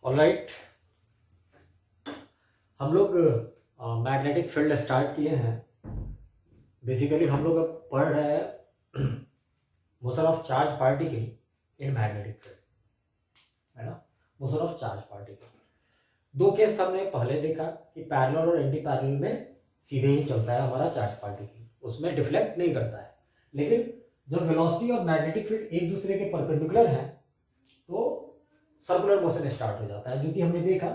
Alright, हम लोग magnetic field start किए हैं। बेसिकली हम लोग अब पढ़ रहे हैं motion of charge particle in magnetic field, है ना। मोशन ऑफ चार्ज पार्टिकल दो केस हमने पहले देखा कि पैरेलल और एंटी पैरेलल में सीधे ही चलता है हमारा चार्ज पार्टिकल, उसमें डिफ्लेक्ट नहीं करता है। लेकिन जब वेलोसिटी और मैग्नेटिक फील्ड एक दूसरे के परपेंडिकुलर हैं तो सर्कुलर मोशन स्टार्ट हो जाता है, जो कि हमने देखा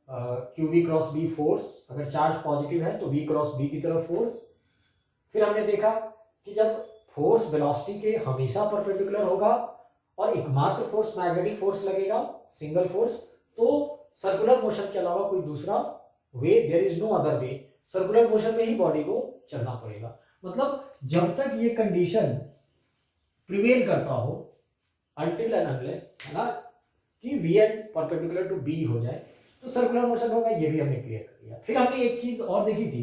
q v cross B force, अगर चार्ज पॉजिटिव है तो वी क्रॉस बी की तरफ फोर्स। फिर हमने देखा कि जब फोर्स वेलोसिटी के हमेशा परपेंडिकुलर होगा और एकमात्र फोर्स मैग्नेटिक फोर्स लगेगा, सिंगल फोर्स, तो सर्कुलर मोशन के अलावा कोई दूसरा way, there is no other way, circular motion में ही बॉडी को चलना पड़ेगा। मतलब जब तक ये कंडीशन प्रिवेल करता हो, अनटिल एंड अनलेस, है ना, कि V and perpendicular to B हो जाए तो सर्कुलर मोशन होगा। ये भी हमने क्लियर कर दिया। फिर हमने एक चीज और देखी थी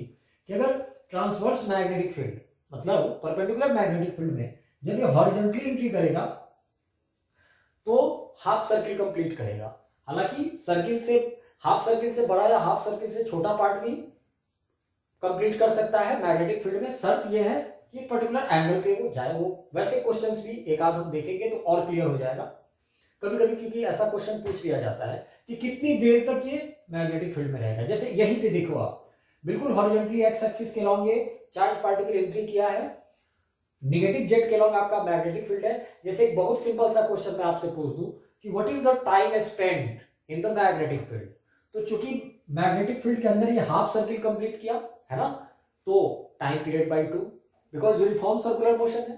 कि अगर ट्रांसवर्स मैग्नेटिक फील्ड, मतलब परपेंडिकुलर मैग्नेटिक फील्ड में जब ये हॉरिजॉन्टली एंट्री करेगा तो हाफ सर्किल कंप्लीट करेगा। हालांकि सर्किल से, हाफ सर्किल से बड़ा या हाफ सर्किल से छोटा पार्ट भी कंप्लीट कर सकता है मैग्नेटिक फील्ड में। शर्त यह है कि पर्टिकुलर एंगल पे वो जाए। वो वैसे क्वेश्चंस भी एक आध हम देखेंगे तो और क्लियर हो जाएगा कभी कभी, क्योंकि ऐसा क्वेश्चन पूछ लिया जाता है कि कितनी देर तक ये मैग्नेटिक फील्ड में रहेगा। जैसे यहीं पे देखो आप, बिल्कुल हॉरिजॉन्टली एक्स एक्सिस के अलॉन्ग ये चार्ज पार्टिकल एंट्री किया है, नेगेटिव जेड के अलॉन्ग आपका मैग्नेटिक फील्ड है। जैसे एक बहुत सिंपल सा क्वेश्चन मैं आपसे पूछ दूं कि what is the time spent in the magnetic field, तो चूंकि मैग्नेटिक फील्ड के अंदर ये हाफ सर्किल कंप्लीट किया है ना, तो time period by 2, because uniform circular motion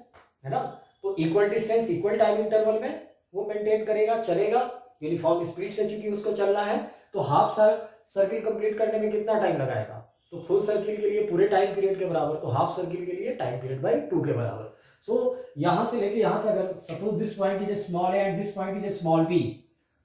है ना, तो equal distance equal time interval में वो मेंटेन करेगा, चलेगा यूनिफॉर्म स्पीड से, चूंकि उसको चलना है। तो हाफ सर्किल कंप्लीट करने में कितना टाइम लगाएगा, तो फुल सर्किल के लिए पूरे टाइम पीरियड के बराबर, तो हाफ सर्किल के लिए टाइम पीरियड बाय 2 के बराबर। सो यहां से लेके यहां तक, अगर suppose this point is a small a and this point is a small B,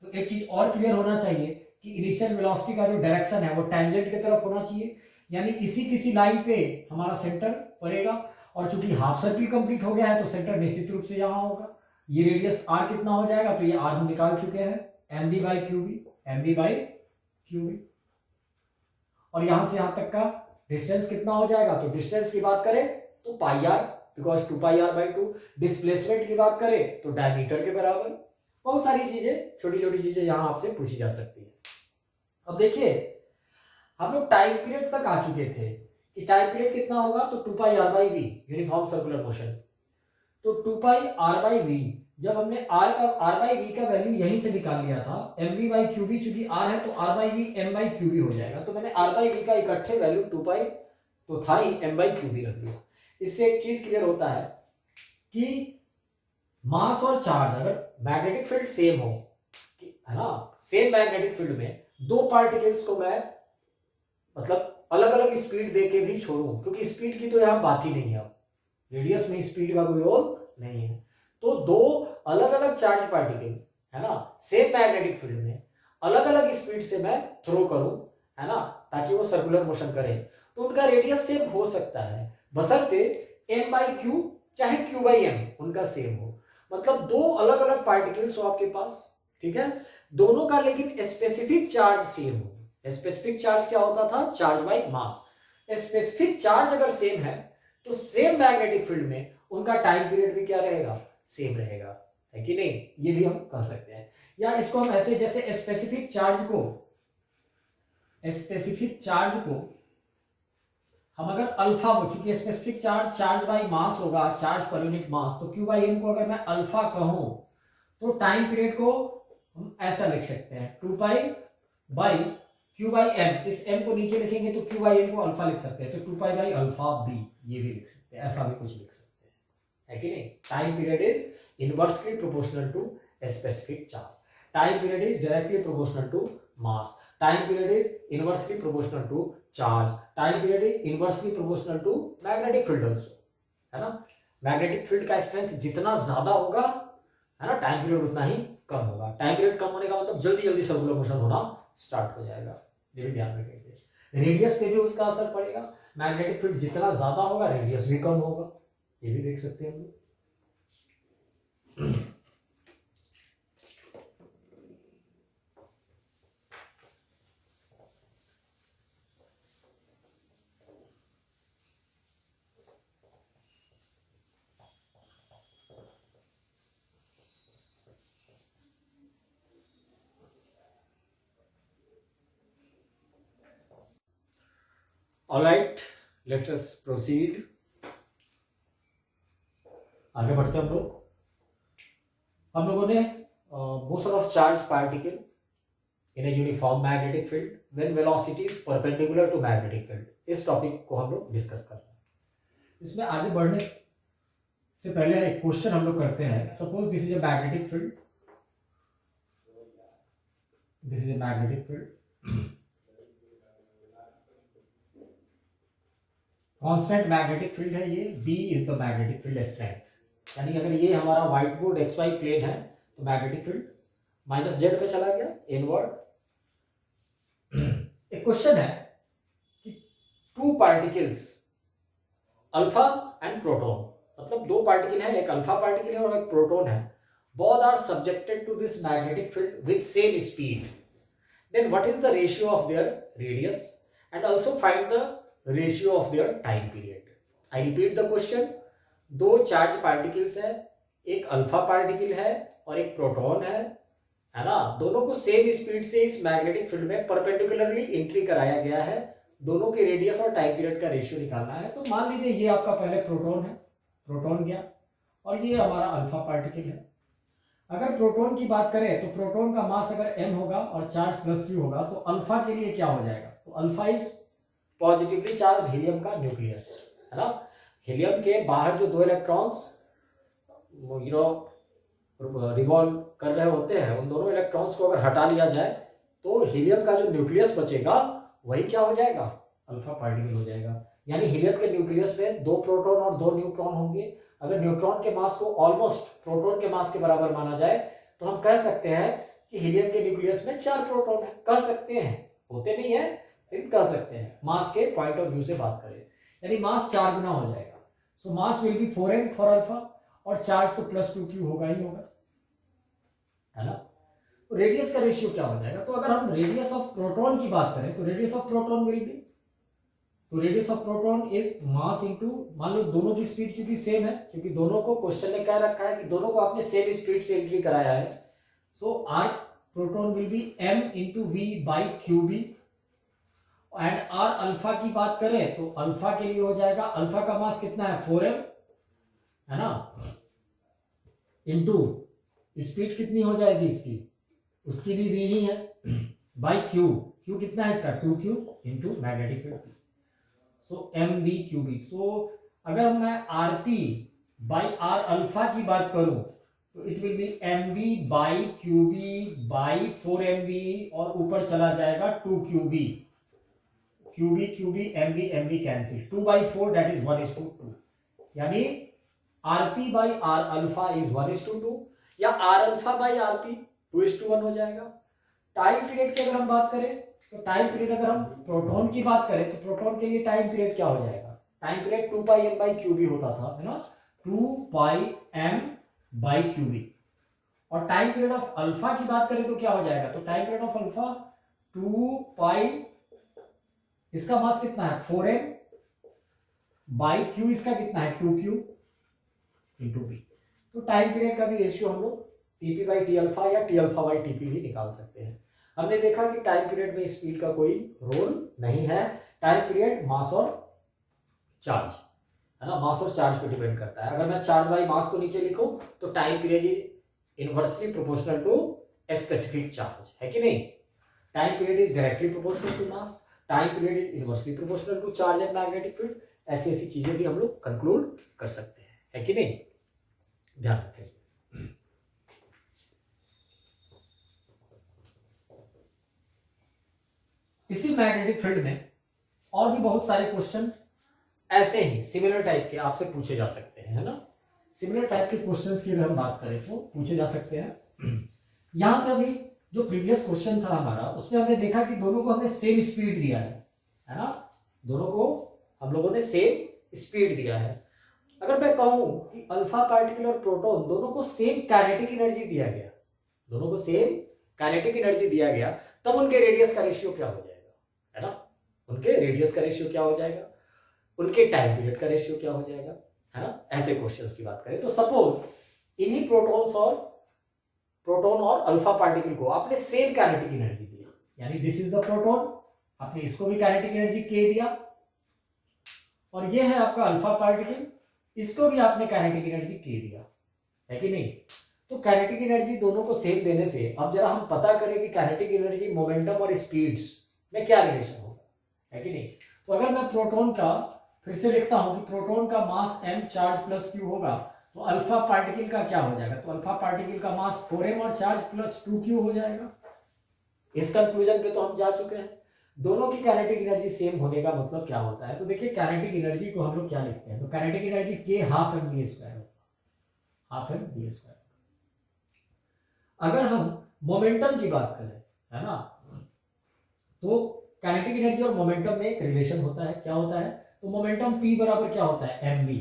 तो एक चीज और क्लियर होना चाहिए कि इनिशियल वेलोसिटी का जो डायरेक्शन है वो टेंजेंट की तरफ होना चाहिए, यानी इसी किसी लाइन पे हमारा सेंटर पड़ेगा। और चूंकि हाफ सर्किल कंप्लीट हो गया है तो सेंटर निश्चित रूप से यहां होगा। ये रेडियस आर कितना हो जाएगा, तो ये आर हम निकाल चुके हैं, M B by Q B, M B by Q B. और यहां से यहां तक का डिस्टेंस कितना हो जाएगा, तो डिस्टेंस की बात करें तो pi r, because 2 pi r by 2। Displacement की बात करें तो डायमीटर के बराबर। बहुत सारी चीजें, छोटी छोटी चीजें यहां आपसे पूछी जा सकती है। अब देखिए, हम लोग टाइम पीरियड तक आ चुके थे कि टाइम पीरियड कितना होगा, तो 2 pi r by v, uniform circular motion. तो 2 पाई आर बाई वी, जब हमने आर बाई वी का वैल्यू यहीं से निकाल लिया था, m B by Q b, चूंकि आर है तो r by v m by Q b हो जाएगा। तो मैंने आर बाई वी का इकट्ठे वैल्यू 2 पाई तो था ही, एम बाई क्यू बी रख दिया। इससे एक चीज क्लियर होता है कि मास और चार्ज, अगर मैग्नेटिक फील्ड सेम हो, है ना, सेम मैग्नेटिक फील्ड में दो पार्टिकल्स को मैं मतलब अलग अलग स्पीड देके भी छोड़ूं, क्योंकि स्पीड की तो यहां बात ही नहीं है, रेडियस में स्पीड का कोई रोल नहीं है, तो दो अलग अलग चार्ज पार्टिकल, है ना, सेम मैग्नेटिक फील्ड में अलग अलग स्पीड से मैं थ्रो करूं, है ना, ताकि वो सर्कुलर मोशन करें, तो उनका रेडियस सेम हो सकता है, बशर्ते एम बाई क्यू चाहे क्यू बाई एम उनका सेम हो। मतलब दो अलग अलग पार्टिकल्स हो आपके पास, ठीक है, दोनों का लेकिन स्पेसिफिक चार्ज सेम हो। स्पेसिफिक चार्ज क्या होता था, charge by mass. Specific charge अगर सेम है तो सेम मैग्नेटिक फील्ड में उनका टाइम पीरियड भी क्या रहेगा, सेम रहेगा, है कि नहीं, ये भी हम कह सकते हैं। या इसको हम ऐसे, जैसे स्पेसिफिक चार्ज को हम अगर अल्फा को, चूंकि स्पेसिफिक चार्ज बाई मास होगा, चार्ज पर यूनिट मास, तो क्यू बाई एम को अगर मैं अल्फा कहूं तो टाइम पीरियड को हम ऐसा लिख सकते हैं, 2 pi by Q by M. इस एम को नीचे लिखेंगे तो क्यू बाई एम को अल्फा लिख सकते हैं, तो 2 पाई बाई अल्फा बी, ये भी लिख सकते हैं, ऐसा भी कुछ लिख सकते हैं, है कि नहीं। Time period is inversely proportional to specific charge, time period is directly proportional to mass, time period is inversely proportional to charge, time period is inversely proportional to magnetic field also, है ना। Magnetic field का strength जितना ज्यादा होगा, है ना, time period उतना ही कम होगा। टाइम पीरियड कम होने का मतलब जल्दी जल्दी सर्कुलर मोशन होना स्टार्ट हो जाएगा, ये भी ध्यान रखेंगे। रेडियस पे भी उसका असर पड़ेगा, मैग्नेटिक फील्ड जितना ज्यादा होगा रेडियस भी कम होगा, ये भी देख सकते हैं हम लोग। Alright, let us proceed. आगे बढ़ते हम लोग। हम लोगों ने motion of charge particle in a uniform magnetic field when velocity is perpendicular to magnetic field, इस टॉपिक को हम लोग डिस्कस कर रहे हैं। इसमें आगे बढ़ने से पहले एक क्वेश्चन हम लोग करते हैं। Suppose this is a magnetic field, this is a magnetic field, constant magnetic field है ये, B is the magnetic field strength. यानी अगर ये हमारा व्हाइट बोर्ड XY प्लेन है तो मैग्नेटिक फील्ड -z पे चला गया इनवर्ड। एक क्वेश्चन है कि two particles alpha and proton, मतलब दो पार्टिकल है, एक अल्फा पार्टिकल है और एक प्रोटॉन है, both are subjected to this magnetic field with same speed, then what is the ratio of their radius and also find the ratio of their time period. I repeat the question, दो charge particles है, एक alpha particle है और एक proton है ना, दोनों को सेम स्पीड से इस मैग्नेटिक फील्ड में परपेंडिकुलरली एंट्री कराया गया है, दोनों के रेडियस और टाइम पीरियड का रेशियो निकालना है। तो मान लीजिए ये आपका पहले प्रोटॉन है, प्रोटॉन गया, और ये हमारा अल्फा पार्टिकल है। अगर प्रोटॉन की बात करें तो प्रोटॉन का मास अगर m होगा और चार्ज +q होगा तो अल्फा के लिए क्या हो जाएगा, तो alpha is positively charge helium का न्यूक्लियस, है ना। हीलियम के बाहर जो दो इलेक्ट्रॉन्स रिवॉल्व कर रहे होते हैं, उन दोनों इलेक्ट्रॉन्स को अगर हटा लिया जाए तो हीलियम का जो न्यूक्लियस बचेगा वही क्या हो जाएगा, अल्फा पार्टिकल हो जाएगा। यानी हीलियम के न्यूक्लियस में दो प्रोटॉन और दो न्यूट्रॉन होंगे। अगर न्यूट्रॉन के मास को ऑलमोस्ट प्रोटॉन के मास के बराबर माना जाए तो हम कह सकते हैं कि हीलियम के न्यूक्लियस में 4 प्रोटॉन है, कह सकते हैं, होते नहीं है लेकिन कह सकते हैं, मास के पॉइंट ऑफ व्यू से बात करें, यानी मास 4 गुना हो जाएगा। So mass will be 4m for alpha और चार्ज तो +2q होगा ही होगा, है ना। रेडियस का रेशियो क्या हो जाएगा, तो अगर हम रेडियस ऑफ प्रोटॉन की बात करें तो radius of proton will be, तो radius of proton is mass into, मान लो दोनों की स्पीड क्योंकि सेम है, क्योंकि दोनों को क्वेश्चन ने कह रखा है कि दोनों को आपने सेम स्पीड से एंट्री कराया है, so r proton will be m into v by qb। And r alpha की बात करें तो अल्फा के लिए हो जाएगा, अल्फा का मास कितना है 4m, है ना, इंटू स्पीड कितनी हो जाएगी इसकी, उसकी भी v ही है, बाई q, q कितना है इसका 2q इंटू मैग्नेटिक फील्ड, सो mv क्यूबिक। सो अगर मैं rp बाई r अल्फा की बात करूं तो it will be mv by qb by 4mv और ऊपर चला जाएगा 2qb, qb qb mv mv cancel, 2 by 4 that is 1:2, यानी rp by r alpha is 1:2 या r अल्फा बाई rp 2:1 हो जाएगा। टाइम पीरियड की अगर हम बात करें तो टाइम पीरियड अगर हम प्रोटॉन की बात करें तो प्रोटॉन के लिए टाइम पीरियड क्या हो जाएगा, time period 2 pi m by QB होता था, है ना, 2 पाई m बाई क्यूबी। और टाइम पीरियड ऑफ अल्फा की बात करें तो क्या हो जाएगा, तो time period of alpha 2 pi, इसका मास कितना है 4m बाई क्यू, इसका कितना है 2q इंटू b। तो टाइम पीरियड का भी रेशियो हम लोग tp बाई टी अल्फा या टी अल्फा बाई टीपी भी निकाल सकते हैं। हमने देखा कि टाइम पीरियड में स्पीड का कोई रोल नहीं है, टाइम पीरियड मास और चार्ज, है ना, मास और चार्ज पे डिपेंड करता है। अगर मैं चार्ज बाई मास को नीचे लिखूं तो time period is inversely proportional to a specific charge, है कि नहीं। Time period is directly proportional to mass, time period is inversely proportional to charge and magnetic field. ऐसी ऐसी चीजें भी हम लोग कंक्लूड कर सकते हैं, है कि नहीं, ध्यान रखें। इसी मैग्नेटिक फील्ड में और भी बहुत सारे क्वेश्चन ऐसे ही सिमिलर टाइप के आपसे पूछे जा सकते हैं, है ना। सिमिलर टाइप के क्वेश्चंस की अगर हम बात करें तो पूछे जा सकते हैं। यहाँ पे अभी जो प्रीवियस क्वेश्चन था हमारा, उसमें हमने देखा कि दोनों को हमने सेम स्पीड दिया है ना, दोनों को हम लोगों ने सेम स्पीड दिया है। अगर मैं कहूं कि अल्फा पार्टिकल और प्रोटॉन दोनों को सेम काइनेटिक एनर्जी दिया गया, दोनों को सेम काइनेटिक एनर्जी दिया गया, तब उनके रेडियस का रेशियो क्या हो जाएगा, है ना, उनके रेडियस का रेशियो क्या हो जाएगा, उनके टाइम पीरियड का रेशियो क्या हो जाएगा, है ना। ऐसे क्वेश्चंस की बात करें तो सपोज इन्हीं प्रोटॉन और अल्फा पार्टिकल को आपने सेम काइनेटिक एनर्जी दी, यानी दिस इज द प्रोटॉन, आपने इसको भी काइनेटिक एनर्जी k दिया और ये है आपका अल्फा पार्टिकल, इसको भी आपने काइनेटिक एनर्जी के दिया है कि नहीं। तो काइनेटिक एनर्जी दोनों को सेम देने से अब जरा हम पता करें कि काइनेटिक एनर्जी मोमेंटम और स्पीड्स में क्या रिलेशन होगा, है कि नहीं। तो अगर मैं प्रोटॉन का फिर से लिखता हूं कि प्रोटॉन का mass m charge plus q होगा, तो अल्फा पार्टिकल का क्या हो जाएगा, तो अल्फा पार्टिकल का मास 4m और चार्ज प्लस 2q हो जाएगा। इस कंक्लूजन पे तो हम जा चुके हैं। दोनों की काइनेटिक एनर्जी सेम होने का मतलब क्या होता है, तो देखिए काइनेटिक एनर्जी को हम लोग क्या लिखते हैं, तो kinetic energy k half M V square होगा, हाफ एम वी स्क्वायर। अगर हम मोमेंटम की बात करें, है ना, तो काइनेटिक एनर्जी और मोमेंटम में एक रिलेशन होता है, क्या होता है, तो मोमेंटम p बराबर क्या होता है mv।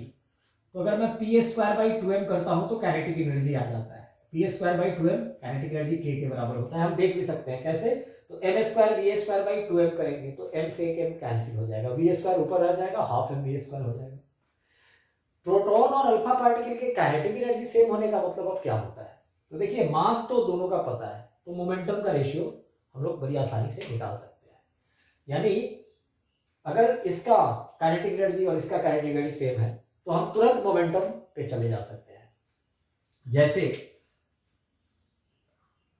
तो अगर मैं पी स्क्वायर बाई 2m करता हूं तो काइनेटिक एनर्जी आ जाता है P square by 2m, kinetic energy k के बराबर होता है। हम देख भी सकते हैं कैसे, तो m square V square by 2m करेंगे तो m से एक m कैंसिल हो जाएगा, वी स्क्वायर ऊपर रह जाएगा, हाफ m वी स्क्वायर हो जाएगा। प्रोटॉन और अल्फा पार्टिकल के काइनेटिक एनर्जी सेम होने का मतलब अब क्या होता है, तो देखिए मास तो दोनों का पता है, तो मोमेंटम का रेशियो हम लोग बड़ी आसानी से निकाल सकते हैं। यानी अगर इसका काइनेटिक एनर्जी और इसका काइनेटिक एनर्जी सेम है तो हम तुरंत मोमेंटम पे चले जा सकते हैं। जैसे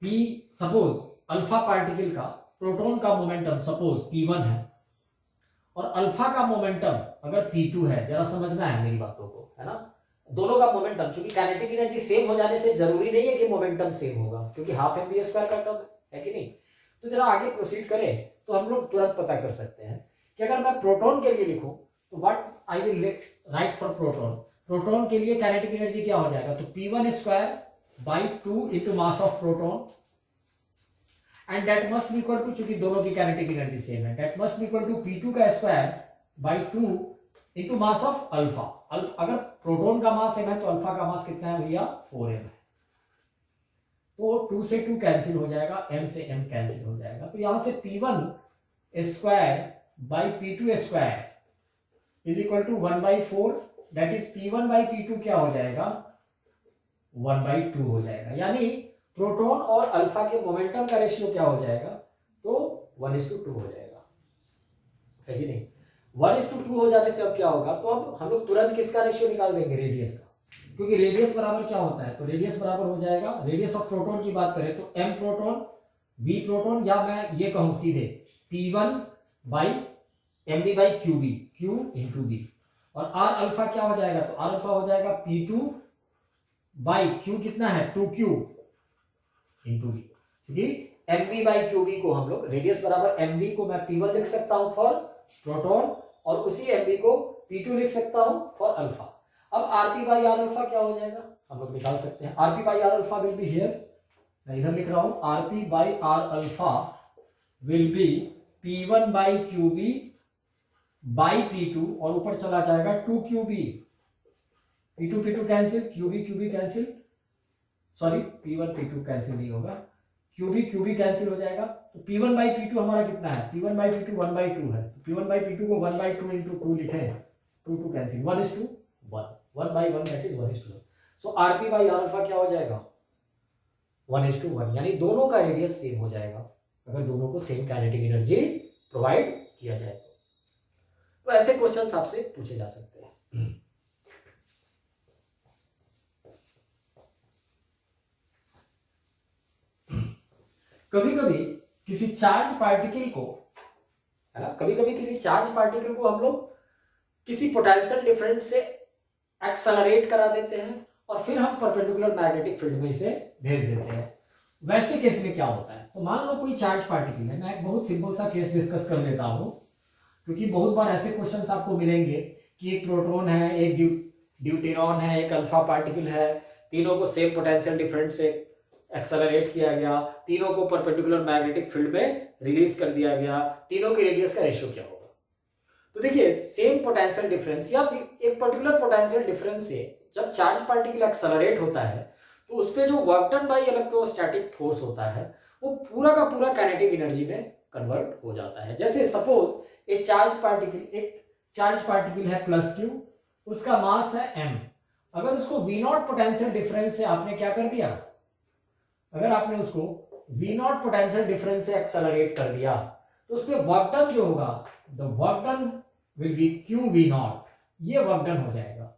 P सपोज अल्फा पार्टिकल का प्रोटॉन का मोमेंटम सपोज P1 है और अल्फा का मोमेंटम अगर P2 है, जरा समझना है मेरी बातों को, है ना। दोनों का मोमेंटम, चूंकि काइनेटिक एनर्जी सेम हो जाने से जरूरी नहीं है कि मोमेंटम सेम होगा, क्योंकि हाफ एम वी स्क्वायर का टर्म है कि नहीं। तो जरा आगे प्रोसीड करें तो हम लोग तुरंत पता कर सकते हैं कि अगर मैं प्रोटॉन के लिए लिखूं तो what I will write for proton. Proton के लिए काइनेटिक एनर्जी क्या हो जाएगा, तो P1 square by 2 into mass of proton and that must be equal to, चूंकि दोनों की काइनेटिक एनर्जी सेम है, that must be equal to P2 का square by 2 into mass of alpha. अगर प्रोटॉन का मास m है तो alpha का मास कितना है भैया, 4m है। तो 2 से 2 कैंसिल हो जाएगा, m से m कैंसिल हो जाएगा, तो यहां से P1 square by P2 square is equal to 1/4, that is P1 by P2 क्या हो जाएगा, 1/2 हो जाएगा। यानी प्रोटॉन और अल्फा के मोमेंटम का रेशियो क्या हो जाएगा, तो 1:2 हो जाएगा, है कि नहीं। 1:2 हो जाने से अब क्या होगा, तो अब हम लोग तुरंत किसका रेशियो निकाल देंगे, रेडियस का, क्योंकि रेडियस बराबर क्या होता है, तो रेडियस बराबर हो जाएगा, रेडियस ऑफ प्रोटॉन की बात करें तो m प्रोटॉन v प्रोटॉन, या मैं ये कहूं सीधे P1 by mv by qb, q into b, और r अल्फा क्या हो जाएगा, तो r अल्फा हो जाएगा P2 बाई q कितना है 2q इंटू b, क्योंकि mv बाई qb को हम लोग रेडियस बराबर mv को मैं P1 लिख सकता हूं फॉर प्रोटॉन और उसी mv को P2 लिख सकता हूं फॉर अल्फा। अब rp बाई r अल्फा क्या हो जाएगा, हम लोग निकाल सकते हैं। rp by r alpha will be here, मैं इधर लिख रहा हूं, rp by r alpha will be P1 by qb by P2 और ऊपर चला जाएगा 2qb, P2 P2 cancel, qb cancel, sorry P1 P2 cancel नहीं होगा, qb कैंसिल हो जाएगा, तो P1 बाई P2 हमारा कितना है, P1 बाई P2 1/2 है, तो P1 बाई P2 को 1/2 इंटू 2 लिखे, 2 cancel, 1:1, 1/1 that is 1:1। So rp by r alpha क्या हो जाएगा, 1:1, यानी दोनों का रेडियस सेम हो जाएगा अगर दोनों को सेम काइनेटिक एनर्जी प्रोवाइड किया जाए तो ऐसे क्वेश्चंस आपसे पूछे जा सकते हैं। कभी कभी किसी चार्ज पार्टिकल को, है ना, कभी कभी किसी चार्ज पार्टिकल को हम लोग किसी पोटेंशियल डिफरेंस से एक्सेलरेट करा देते हैं और फिर हम परपेंडिकुलर मैग्नेटिक फील्ड में इसे भेज देते हैं। वैसे केस में क्या होता है, तो मान लो कोई चार्ज पार्टिकल है, मैं एक बहुत सिंपल सा केस डिस्कस कर लेता हूं, क्योंकि बहुत बार ऐसे क्वेश्चंस आपको मिलेंगे कि एक प्रोटॉन है, एक ड्यूटेरॉन है, एक अल्फा पार्टिकल है, तीनों को सेम पोटेंशियल डिफरेंस से एक्सेलरेट किया गया, तीनों को परपेंडिकुलर मैग्नेटिक फील्ड में रिलीज कर दिया गया, तीनों के रेडियस का रेशियो क्या होगा। तो देखिए सेम पोटेंशियल डिफरेंस या एक पर्टिकुलर पोटेंशियल डिफरेंस से जब चार्ज पार्टिकल एक्सेलरेट होता है तो उस पे जो work done by electrostatic force होता है वो पूरा का पूरा काइनेटिक एनर्जी में कन्वर्ट हो जाता है। जैसे सपोज एक चार्ज पार्टिकल है प्लस q, उसका मास है m, अगर उसको v0 पोटेंशियल डिफरेंस से आपने क्या कर दिया, अगर आपने उसको v0 पोटेंशियल डिफरेंस से एक्सेलरेट कर दिया तो उसपे वर्क डन जो होगा, the work done will be q v0, ये वर्क डन हो जाएगा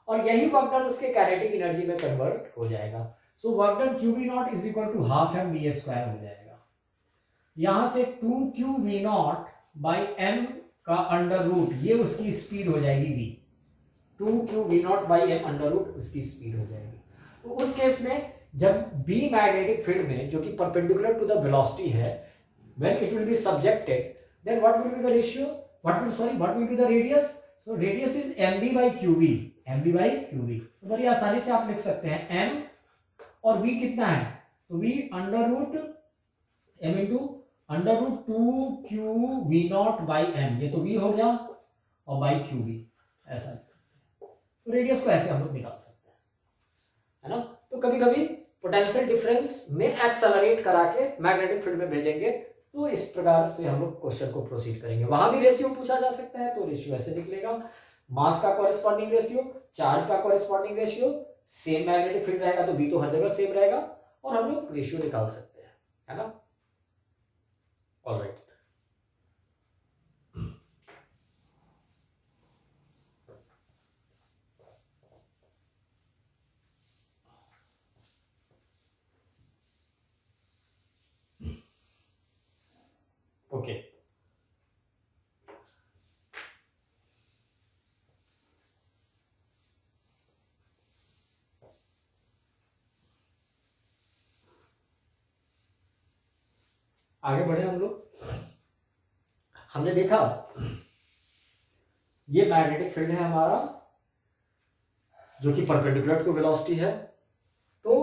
और यही वर्क डन उसके काइनेटिक एनर्जी में कन्वर्ट हो जाएगा। So work done Q V not is equal to half M V square हो जाएगा। यहां से 2q v not by m का अंडर रूट, ये उसकी स्पीड हो जाएगी v। 2q v not by m under root उसकी स्पीड हो जाएगी। तो उस केस में जब b मैग्नेटिक फील्ड में जो कि परपेंडिकुलर टू द वेलोसिटी है, when it will be subjected, then what will be the ratio, what will be the radius? So radius is mv by qv, mv by qv। तो बड़ी आसानी से आप लिख सकते हैं m और v कितना है, तो v under root m into under root 2q v not by m, ये तो v हो गया और बाई qv, ऐसा लिख सकते हैं। तो रेडियस को ऐसे हम लोग निकाल सकते हैं, है ना। तो कभी कभी पोटेंशियल डिफरेंस में एक्सेलरेट करा के मैग्नेटिक फील्ड में भेजेंगे, तो इस प्रकार से हम लोग क्वेश्चन को प्रोसीड करेंगे। वहां भी रेशियो पूछा जा सकता है, तो रेशियो ऐसे निकलेगा, मास का कॉरेस्पॉन्डिंग रेशियो, चार्ज का corresponding ratio, same magnetic field रहेगा तो बी तो हर जगह सेम रहेगा, और हम लोग रेशियो निकाल सकते हैं, है ना। Alright, okay. आगे बढ़े हम लोग। हमने देखा ये मैग्नेटिक फील्ड है हमारा जो कि परपेंडिकुलर टू वेलोसिटी है। तो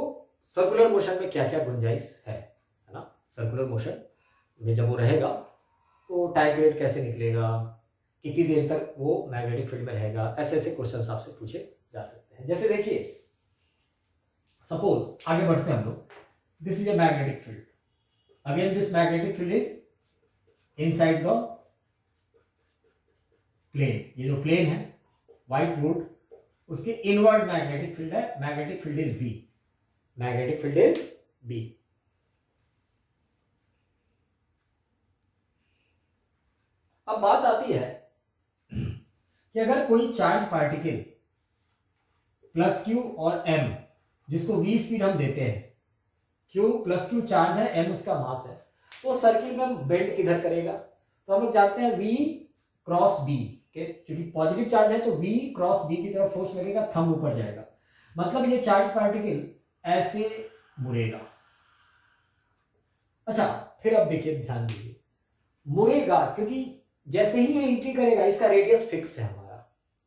सर्कुलर मोशन में क्या क्या गुंजाइश है ना। सर्कुलर मोशन में जब वो रहेगा तो टाइम पीरियड कैसे निकलेगा, कितनी देर तक वो मैग्नेटिक फील्ड में रहेगा, ऐसे ऐसे क्वेश्चन आपसे पूछे जा सकते हैं। जैसे देखिए, सपोज आगे बढ़ते हैं हम लोग, this is a magnetic field, again this magnetic field is inside the plane, ये जो प्लेन है व्हाइट बोर्ड, उसके इनवर्ड मैग्नेटिक फील्ड है, magnetic field is B, magnetic field is B. अब बात आती है कि अगर कोई चार्ज पार्टिकल प्लस क्यू और एम, जिसको v स्पीड हम देते हैं, q प्लस क्यू चार्ज है, m उसका मास है, तो सर्किल में बेंड किधर करेगा, तो हम लोग जानते हैं v क्रॉस b के, क्योंकि पॉजिटिव चार्ज है तो v क्रॉस b की तरफ फोर्स लगेगा, थंब ऊपर जाएगा, मतलब ये चार्ज पार्टिकल ऐसे मुड़ेगा। अच्छा, फिर अब देखिए, ध्यान दीजिए, मुड़ेगा क्योंकि जैसे ही ये एंट्री करेगा, इसका रेडियस फिक्स है हमारा,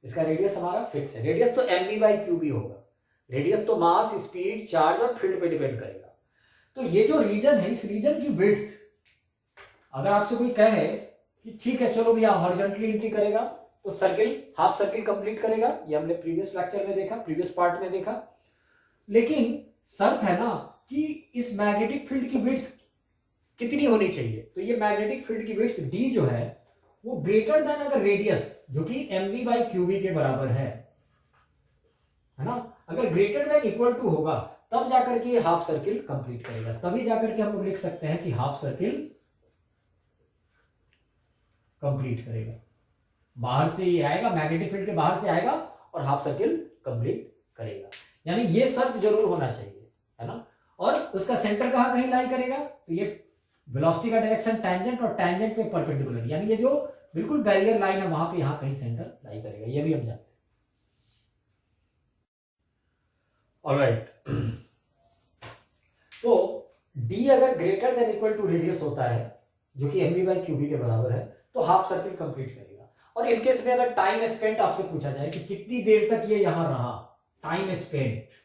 इसका रेडियस हमारा फिक्स है, रेडियस तो mv बाई क्यू होगा, रेडियस तो मास, स्पीड, चार्ज और फील्ड पे डिपेंड करेगा। तो ये जो रीजन है, इस रीजन की विड्थ, अगर आपसे कोई कहे कि ठीक है चलो भैया हॉरिजॉन्टली एंट्री करेगा, तो सर्किल, हाफ सर्किल कंप्लीट करेगा, ये हमने प्रीवियस लेक्चर में देखा, प्रीवियस पार्ट में देखा। लेकिन शर्त है ना कि इस मैग्नेटिक फील्ड की विड्थ कितनी होनी चाहिए, तो ये मैग्नेटिक फील्ड की विड्थ d जो है वो ग्रेटर देन अगर रेडियस जो कि mv बाई qv के बराबर है ना, अगर ग्रेटर देन इक्वल टू होगा तब जाकर के हाफ सर्किल कंप्लीट करेगा, तभी जाकर के हम लोग लिख सकते हैं कि हाफ सर्किल कंप्लीट करेगा। बाहर से ये आएगा, मैग्नेटिक फील्ड के बाहर से आएगा और हाफ सर्किल कंप्लीट करेगा, यानी ये शर्त जरूर होना चाहिए, है ना। और उसका सेंटर कहां कहीं लाई करेगा, तो ये वेलोसिटी का डायरेक्शन टैंजेंट और टैंजेंट पे परपेंडिकुलर, यानी ये जो बिल्कुल बैरियर लाइन है वहां पे यहां कहीं सेंटर लाई करेगा, ये भी हम जानते हैं। ऑलराइट, तो d अगर greater than equal to radius होता है जो कि mv बाई qv के बराबर है, तो हाफ सर्किल कंप्लीट करेगा। और इस केस में अगर टाइम स्पेंट आपसे पूछा जाए कि कितनी देर तक ये यहां रहा, time spent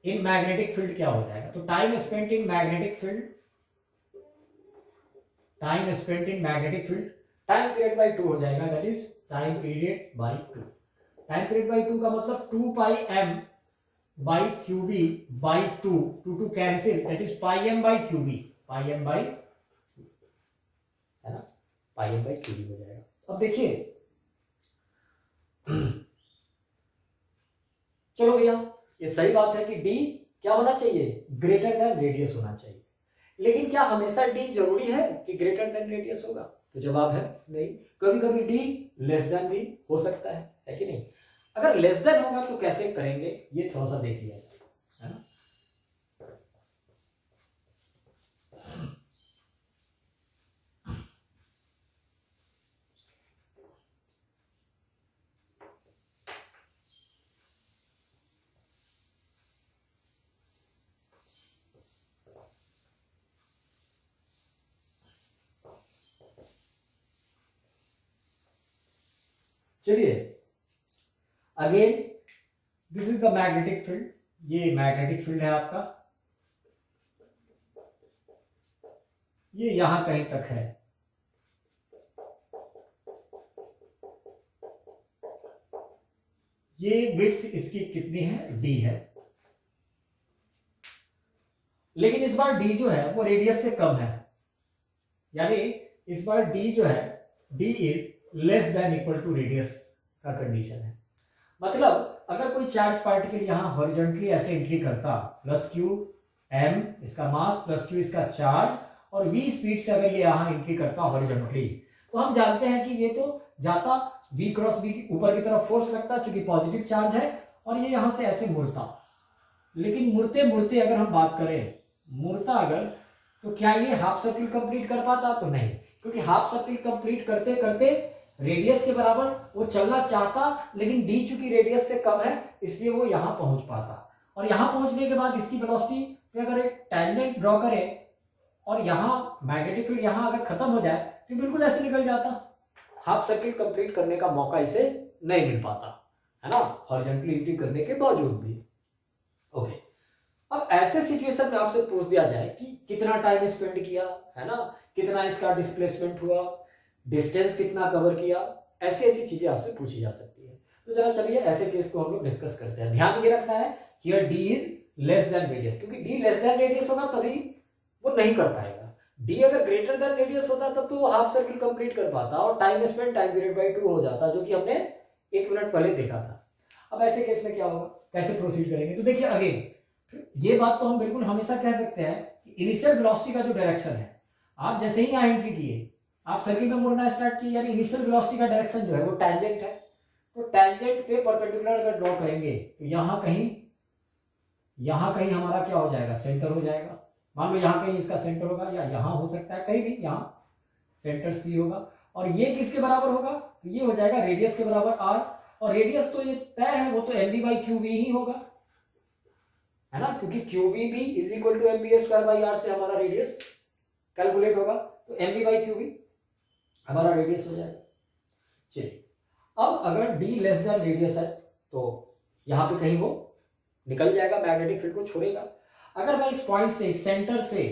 in magnetic field क्या हो जाएगा, तो time spent in magnetic field, time spent in magnetic field, time period by 2 हो जाएगा, that is time period by 2। Time period by 2 का मतलब 2 pi m by qv by 2, 2 cancel, that is pi m by qv, pi m by, है ना, पाई m by qv हो जाएगा। अब देखिए, चलो भैया ये सही बात है कि d क्या होना चाहिए, ग्रेटर देन रेडियस होना चाहिए, लेकिन क्या हमेशा d जरूरी है कि ग्रेटर देन रेडियस होगा, तो जवाब है नहीं। कभी कभी डी लेस देन भी हो सकता है कि नहीं? अगर लेस देन होगा तो कैसे करेंगे ये थोड़ा सा देख लिया जाए, है ना। चलिए again this is the magnetic field, ये मैग्नेटिक फील्ड है आपका, ये यहां कहीं तक है। ये विड्थ इसकी कितनी है? डी है। लेकिन इस बार डी जो है वो रेडियस से कम है, यानी इस बार डी जो है D is less than equal to radius का कंडीशन है। मतलब अगर कोई चार्ज पार्टिकल यहां हॉरिजॉन्टली ऐसे एंट्री करता, प्लस क्यू एम इसका मास प्लस क्यू इसका चार्ज और v स्पीड से अगर ये यहां एंट्री करता हॉरिजॉन्टली, तो हम जानते हैं कि ये तो जाता v क्रॉस v ऊपर की तरफ फोर्स लगता चूंकि पॉजिटिव चार्ज है, और ये यहां से ऐसे मुड़ता। लेकिन मुड़ते मुड़ते अगर हम बात करें, मुड़ता अगर, तो क्या ये हाफ सर्किल कंप्लीट कर पाता? तो नहीं, क्योंकि हाफ सर्किल कंप्लीट करते करते रेडियस के बराबर वो चलना चाहता, लेकिन डी चूंकि रेडियस से कम है इसलिए वो यहां पहुंच पाता। और यहां पहुंचने के बाद इसकी वेलोसिटी पे अगर एक टैंजेंट ड्रॉ करें और यहां मैग्नेटिक फील्ड यहां अगर खत्म हो जाए तो बिल्कुल ऐसे निकल जाता, हाफ सर्किल कंप्लीट करने का मौका इसे नहीं मिल पाता, है ना, हॉरिजॉन्टली एंट्री करने के बावजूद भी। ओके, अब ऐसे सिचुएशन में आपसे पूछ दिया जाए कि कितना टाइम स्पेंड किया, है ना, कितना इसका डिस्प्लेसमेंट हुआ, डिस्टेंस कितना कवर किया, ऐसी ऐसी चीजें आपसे पूछी जा सकती है। तो जरा चलिए ऐसे केस को हम लोग डिस्कस करते हैं। ध्यान ये रखना है here D is less then radius, क्योंकि डी लेस देन रेडियस होगा तभी वो नहीं कर पाएगा। डी अगर ग्रेटर देन रेडियस होता तब तो वो हाफ सर्किल कंप्लीट कर पाता और time spend time period by 2 हो जाता, जो कि हमने 1 मिनट पहले देखा था। अब ऐसे केस में क्या होगा, कैसे प्रोसीड करेंगे? तो देखिए अगेन ये बात तो हम बिल्कुल हमेशा कह सकते हैं कि इनिशियल वेलोसिटी का जो डायरेक्शन है, आप जैसे ही यहाँ एंट्री किए, आप सर्किल में मुड़ना स्टार्ट किए, यानी इनिशियल वेलोसिटी का डायरेक्शन जो है वो टैंजेंट है। तो टैंजेंट पे परपेंडिकुलर अगर ड्रॉ करेंगे तो यहाँ कहीं हमारा क्या हो जाएगा, सेंटर हो जाएगा। मान लो यहाँ कहीं इसका सेंटर होगा, या यहाँ हो सकता है कहीं भी, यहाँ सेंटर सी होगा। और ये किसके बराबर होगा? तो ये हो जाएगा रेडियस के बराबर आर, और रेडियस तो ये तय है, वो तो एमवी बाई क्यूबी ही होगा, है ना, क्योंकि क्यूबी भी is equal to MV square by R से हमारा रेडियस कैलकुलेट होगा। तो एमवी बाई क्यूबी हमारा रेडियस हो जाएगा। चलिए अब अगर डी लेस देन रेडियस है तो यहां पे कहीं वो निकल जाएगा, मैग्नेटिक फील्ड को छोड़ेगा। अगर मैं इस पॉइंट से, इस सेंटर से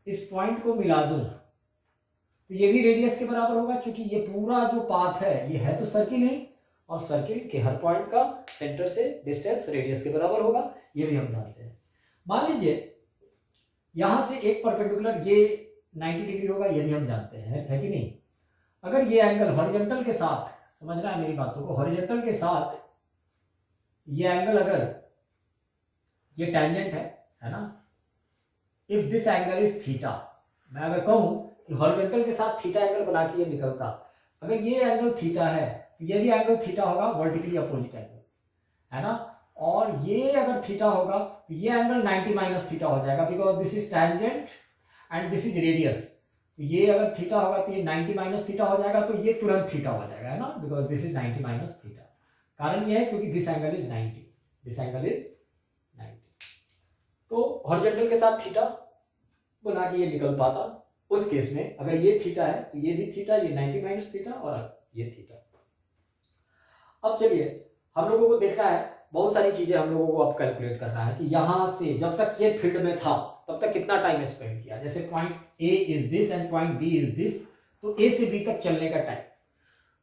इस पॉइंट को मिला दूं तो ये भी रेडियस के बराबर होगा, क्योंकि ये पूरा जो पाथ है ये है तो सर्किल ही, और सर्किल के हर पॉइंट का सेंटर से डिस्टेंस रेडियस के बराबर होगा, ये भी हम जानते हैं। मान लीजिए यहां से एक परपेंडिकुलर ये 90 डिग्री होगा, ये भी हम जानते हैं, है कि नहीं। अगर ये एंगल हॉरिजॉन्टल के साथ, समझना है मेरी बातों को, हॉरिजॉन्टल के साथ ये एंगल अगर ये टैंजेंट है ना, if this angle is theta, मैं अगर कहूं कि हॉरिजॉन्टल के साथ थीटा एंगल बना के ये निकलता, अगर ये एंगल थीटा है तो ये भी एंगल थीटा होगा, वर्टिकली अपोजिट एंगल, है ना। और ये अगर थीटा होगा तो ये एंगल 90 माइनस थीटा हो जाएगा, because this is tangent and this is radius. ये अगर थीटा होगा तो ये 90 माइनस थीटा हो जाएगा, तो ये तुरंत थीटा हो जाएगा, है ना, because this is 90 minus theta. कारण ये है क्योंकि this angle is 90, this angle is 90। तो हॉरिजॉन्टल के साथ थीटा बना के ये निकल पाता। उस केस में अगर ये थीटा है तो ये भी थीटा, ये 90 माइनस थीटा और ये थीटा। अब चलिए हम लोगों को देखना है, बहुत सारी चीजें हम लोगों को अब कैलकुलेट करना है कि यहां से जब तक ये फील्ड में था तब तक कितना टाइम स्पेंड किया। जैसे point A is this and point B is this, तो ए से बी तक चलने का टाइम,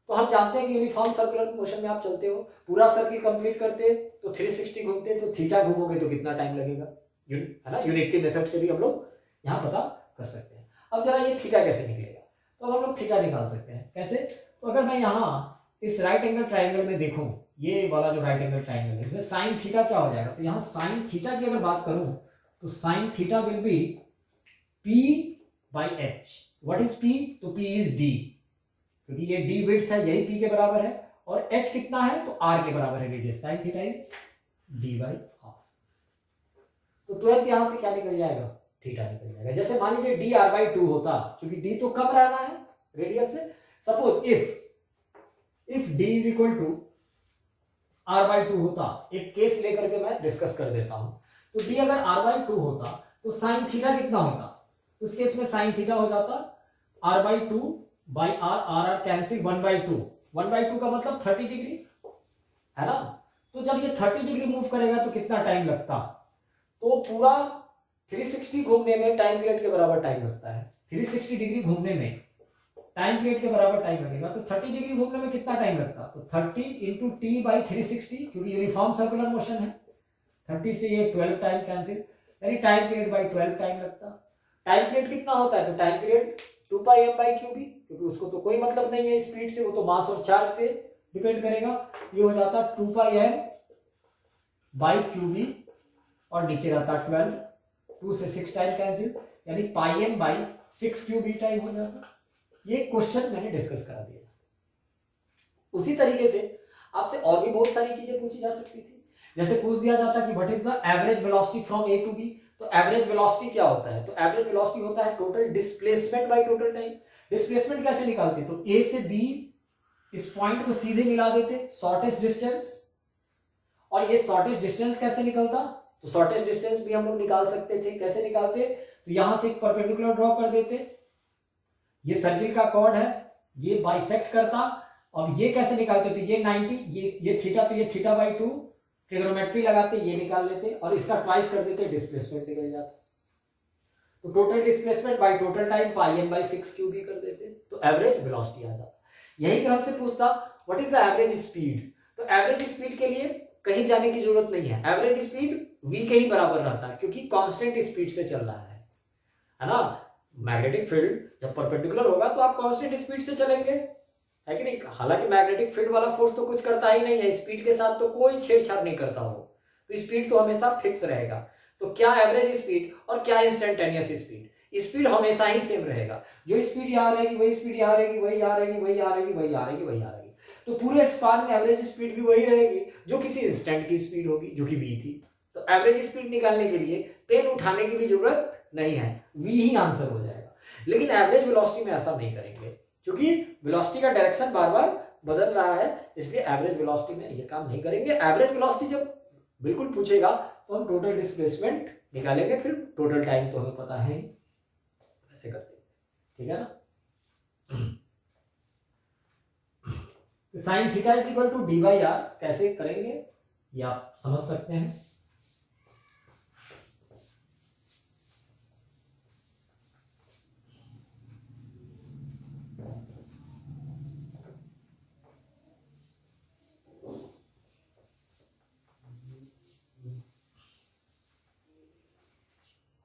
तो हम जानते हैं कि यूनिफॉर्म सर्कुलर मोशन में आप चलते हो, पूरा सर्किल कंप्लीट करते तो 360 घूमते, तो थीटा घूमोगे तो कितना टाइम लगेगा, है ना। यूनिटी मेथड से भी हम लोग यहाँ पता कर सकते हैं। अब जरा ये थीटा कैसे निकलेगा, तो हम लोग थीटा निकाल सकते हैं कैसे। तो अगर मैं यहाँ इस राइट एंगल ट्राइंगल में देखूं, ये वाला जो राइट एंगल ट्राइंगल है, इसमें साइन थीटा क्या हो जाएगा, तो यहाँ साइन थीटा की अगर बात करूं तो sine theta will be P by H। What is P? तो P इज D, क्योंकि ये d विड्थ है, यही p के बराबर है, और h कितना है तो r के बराबर है radius, sin theta is d by r। तो तुरंत यहां से क्या निकल जाएगा, थीटा निकल जाएगा। जैसे मान लीजिए d r बाई 2 होता, क्योंकि d तो कम रहना है रेडियस से, suppose if d is equal to r by 2 होता, एक केस लेकर के मैं डिस्कस कर देता हूं, तो d अगर r बाई 2 होता तो साइन थीटा कितना होता, उस केस में साइन थीटा हो जाता r by 2 by r cancel 1/2, 1/2 का मतलब 30 डिग्री है ना। तो जब ये 30 डिग्री मूव करेगा तो कितना टाइम लगता, तो पूरा 360 घूमने में टाइम पीरियड के बराबर टाइम लगता है। 360 डिग्री घूमने में टाइम पीरियड के बराबर टाइम लगेगा, तो 30 डिग्री घूमने में कितना टाइम लगता, तो 30 इंटू टी बाई 360, क्योंकि यूनिफॉर्म सर्कुलर मोशन है, 30 से ये 12 टाइम कैंसिल, यानी टाइम पीरियड बाई 12 टाइम लगता। टाइम पीरियड कितना होता है, तो time period 2 pi m by Q B, क्योंकि उसको तो कोई मतलब नहीं है स्पीड से, वो तो मास और चार्ज पे डिपेंड करेगा। ये हो जाता 2 pi m by Q B, और नीचे रहता 12, 2 से 6 टाइम कैंसिल, यानी pi m by 6 Q B time हो जाता। ये क्वेश्चन मैंने डिस्कस करा दिया। उसी तरीके से आपसे और भी बहुत सारी चीजें पूछी जा सकती थी, जैसे पूछ दिया जाता कि what is the average velocity from A to B. तो एवरेज वेलोसिटी क्या होता है, तो एवरेज वेलोसिटी होता है total displacement by total time. Displacement कैसे निकालते, तो ए से बी इस पॉइंट को सीधे मिला देते, शॉर्टेस्ट डिस्टेंस, और ये शॉर्टेस्ट डिस्टेंस कैसे निकलता, तो शॉर्टेस्ट डिस्टेंस भी हम लोग निकाल सकते थे। कैसे निकालते, तो यहां से एक परपेंडिकुलर ड्रॉ कर देते, ये सर्किल का कॉर्ड है, ये बाइसेक्ट करता, और ये कैसे निकालते थे, ये 90, ये थीटा, तो ये थीटा बाई 2, ट्रिग्नोमेट्री लगाते, ये निकाल लेते, और इसका ट्वाइस कर देते, डिस्प्लेसमेंट निकल जाता। तो total displacement by total time pi m by 6 Q भी कर देते, तो एवरेज वेलोसिटी आ जाता। यही पे हमसे पूछता what is the average speed, तो एवरेज स्पीड के लिए कहीं जाने की जरूरत नहीं है, एवरेज स्पीड v के ही बराबर रहता है, क्योंकि कांस्टेंट स्पीड से चल रहा है ना। मैग्नेटिक फील्ड जब परपेंडिकुलर होगा तो आप कांस्टेंट स्पीड से चलेंगे, है कि नहीं। हालांकि मैग्नेटिक फील्ड वाला फोर्स तो कुछ करता ही नहीं है, स्पीड के साथ तो कोई छेड़छाड़ नहीं करता हो, तो स्पीड तो हमेशा फिक्स रहेगा। तो क्या एवरेज स्पीड और क्या इंस्टेंटेनियस स्पीड, स्पीड हमेशा ही सेम रहेगा। जो स्पीड यहाँ रहेगी वही स्पीड यहाँ रहेगी, वही यहाँ रहेगी, वही यहाँ रहेगी, वही यहाँ रहेगी, वही यहाँ रहेगी। तो पूरे स्पान में एवरेज स्पीड भी वही रहेगी जो किसी इंस्टेंट की स्पीड होगी, जो कि v थी। तो एवरेज स्पीड निकालने के लिए पेन उठाने की भी जरूरत नहीं है, v ही आंसर हो जाएगा। लेकिन एवरेज वेलोसिटी में ऐसा नहीं करेंगे, क्योंकि वेलोसिटी का डायरेक्शन बार बार बदल रहा है, इसलिए एवरेज वेलोसिटी में ये काम नहीं करेंगे। एवरेज वेलोसिटी जब बिल्कुल पूछेगा तो हम टोटल डिस्प्लेसमेंट निकालेंगे, फिर टोटल टाइम तो हमें पता है, ऐसे करते हैं, ठीक है ना। Sine theta is equal to D by R कैसे करेंगे ये आप समझ सकते हैं।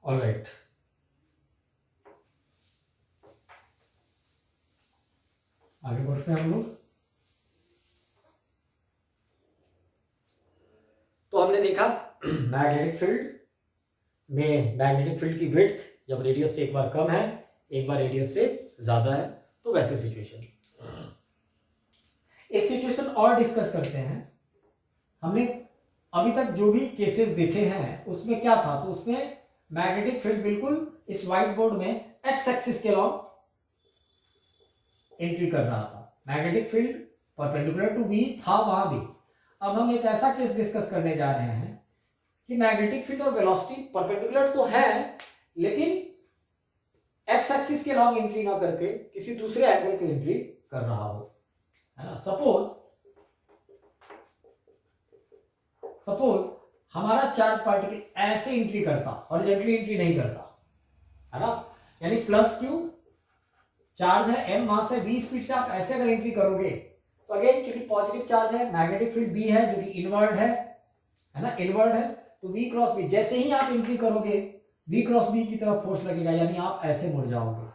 ऑलराइट, आगे बढ़ते हैं हम लोग। तो हमने देखा मैग्नेटिक फील्ड में मैग्नेटिक फील्ड की विड्थ जब रेडियस से एक बार कम है, एक बार रेडियस से ज्यादा है, तो वैसे सिचुएशन। एक सिचुएशन और डिस्कस करते हैं। हमने अभी तक जो भी केसेस देखे हैं उसमें क्या था, तो उसमें मैग्नेटिक फील्ड बिल्कुल इस व्हाइट बोर्ड में एक्स एक्सिस के अलॉन्ग एंट्री कर रहा था। Magnetic field perpendicular to V था वहां भी। अब हम एक ऐसा केस डिस्कस करने जा रहे हैं कि मैग्नेटिक फील्ड और वेलोसिटी परपेंडिकुलर तो है, लेकिन एक्स एक्सिस के अलॉन्ग एंट्री ना करके किसी दूसरे एंगल पे एंट्री कर रहा हो, है ना। सपोज हमारा चार्ज पार्टिकल ऐसे एंट्री करता, हॉरिजॉन्टली एंट्री नहीं करता, है ना। यानी प्लस क्यू चार्ज है m वहां से v स्पीड से आप ऐसे अगर एंट्री करोगे, तो अगेन क्योंकि पॉजिटिव चार्ज है, मैग्नेटिक फील्ड b है जो कि इनवर्ड है ना, इनवर्ड है, तो v क्रॉस b जैसे ही आप एंट्री करोगे v क्रॉस b की तरफ फोर्स लगेगा, यानी आप ऐसे मुड़ जाओगे,